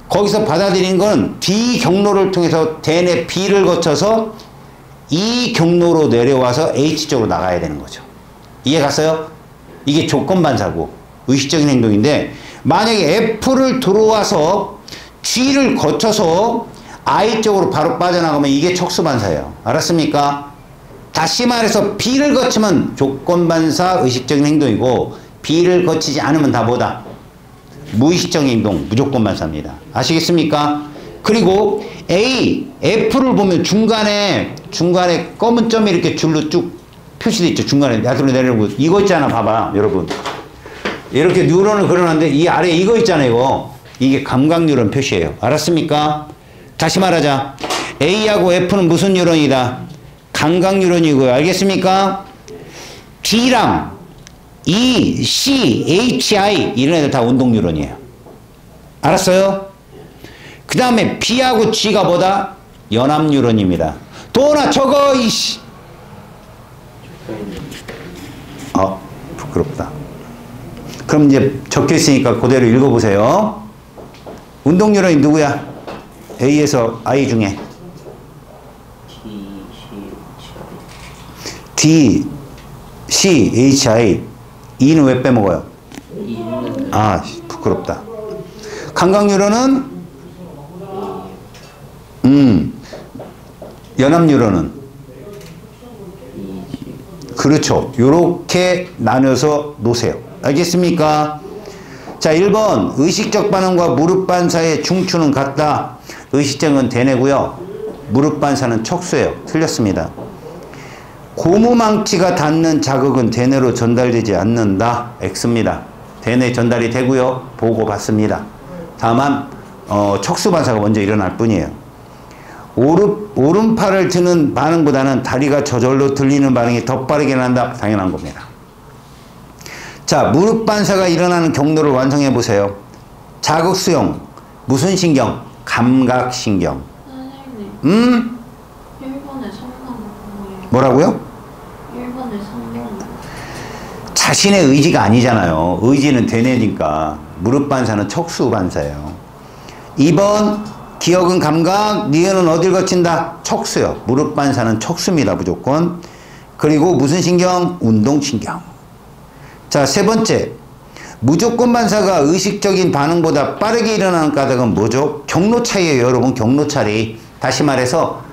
S1: 거기서 받아들이는 건 D 경로를 통해서 대뇌 B를 거쳐서 E 경로로 내려와서 H 쪽으로 나가야 되는 거죠. 이해 갔어요? 이게 조건 반사고 의식적인 행동인데 만약에 F를 들어와서 G를 거쳐서 I 쪽으로 바로 빠져나가면 이게 척수 반사예요. 알았습니까? 다시 말해서 B를 거치면 조건 반사 의식적인 행동이고 B를 거치지 않으면 다 뭐다? 무의식적인 행동, 무조건 반사입니다. 아시겠습니까? 그리고 A, F를 보면 중간에 검은 점이 이렇게 줄로 쭉 표시되어 있죠. 중간에 야수로 내려오고 이거 있잖아. 봐봐 여러분. 이렇게 뉴런을 그려놨는데 이 아래에 이거 있잖아요. 이거. 이게 감각 뉴런 표시예요. 알았습니까? 다시 말하자. A하고 F는 무슨 뉴런이다? 감각 뉴런이고요. 알겠습니까? D랑 E, C, H, I 이런 애들 다 운동 뉴런이에요. 알았어요? 그 다음에 B하고 G가 뭐다? 연합 뉴런입니다. 도나 저거 이씨. 부끄럽다. 그럼 이제 적혀 있으니까 그대로 읽어보세요. 운동 뉴런이 누구야? A에서 I 중에
S2: D, C,
S1: D, C, H, I. E는 왜 빼먹어요?
S2: E 있는데
S1: 아, 부끄럽다. 감각유로는? 연합유로는? 그렇죠. 요렇게 나눠서 놓으세요. 알겠습니까? 자, 1번. 의식적 반응과 무릎 반사의 중추는 같다. 의식적은 대뇌고요. 무릎 반사는 척수예요. 틀렸습니다. 고무망치가 닿는 자극은 대뇌로 전달되지 않는다. X입니다. 대뇌 전달이 되고요. 보고 받습니다. 다만 척수 반사가 먼저 일어날 뿐이에요. 오른팔을 드는 반응보다는 다리가 저절로 들리는 반응이 더 빠르게 난다. 당연한 겁니다. 자, 무릎 반사가 일어나는 경로를 완성해 보세요. 자극 수용. 무슨 신경? 감각신경.
S3: 선생님. 1번에 성능
S1: 뭐라고요?
S3: 1번에 성능.
S1: 자신의 의지가 아니잖아요. 의지는 대뇌니까. 무릎 반사는 척수 반사예요. 2번 기억은 감각, 니은은 어딜 거친다? 척수요. 무릎 반사는 척수입니다. 무조건. 그리고 무슨 신경? 운동신경. 자, 세 번째. 무조건 반사가 의식적인 반응보다 빠르게 일어나는 까닭은 뭐죠? 경로 차이예요. 여러분, 경로 차이. 다시 말해서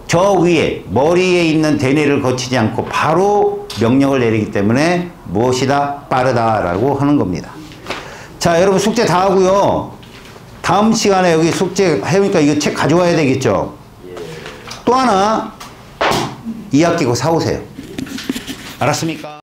S1: 저 위에 머리에 있는 대뇌를 거치지 않고 바로 명령을 내리기 때문에 무엇이다? 빠르다라고 하는 겁니다. 자, 여러분 숙제 다 하고요. 다음 시간에 여기 숙제 해보니까 이거 책 가져와야 되겠죠? 또 하나 2학기 거 사오세요. 알았습니까?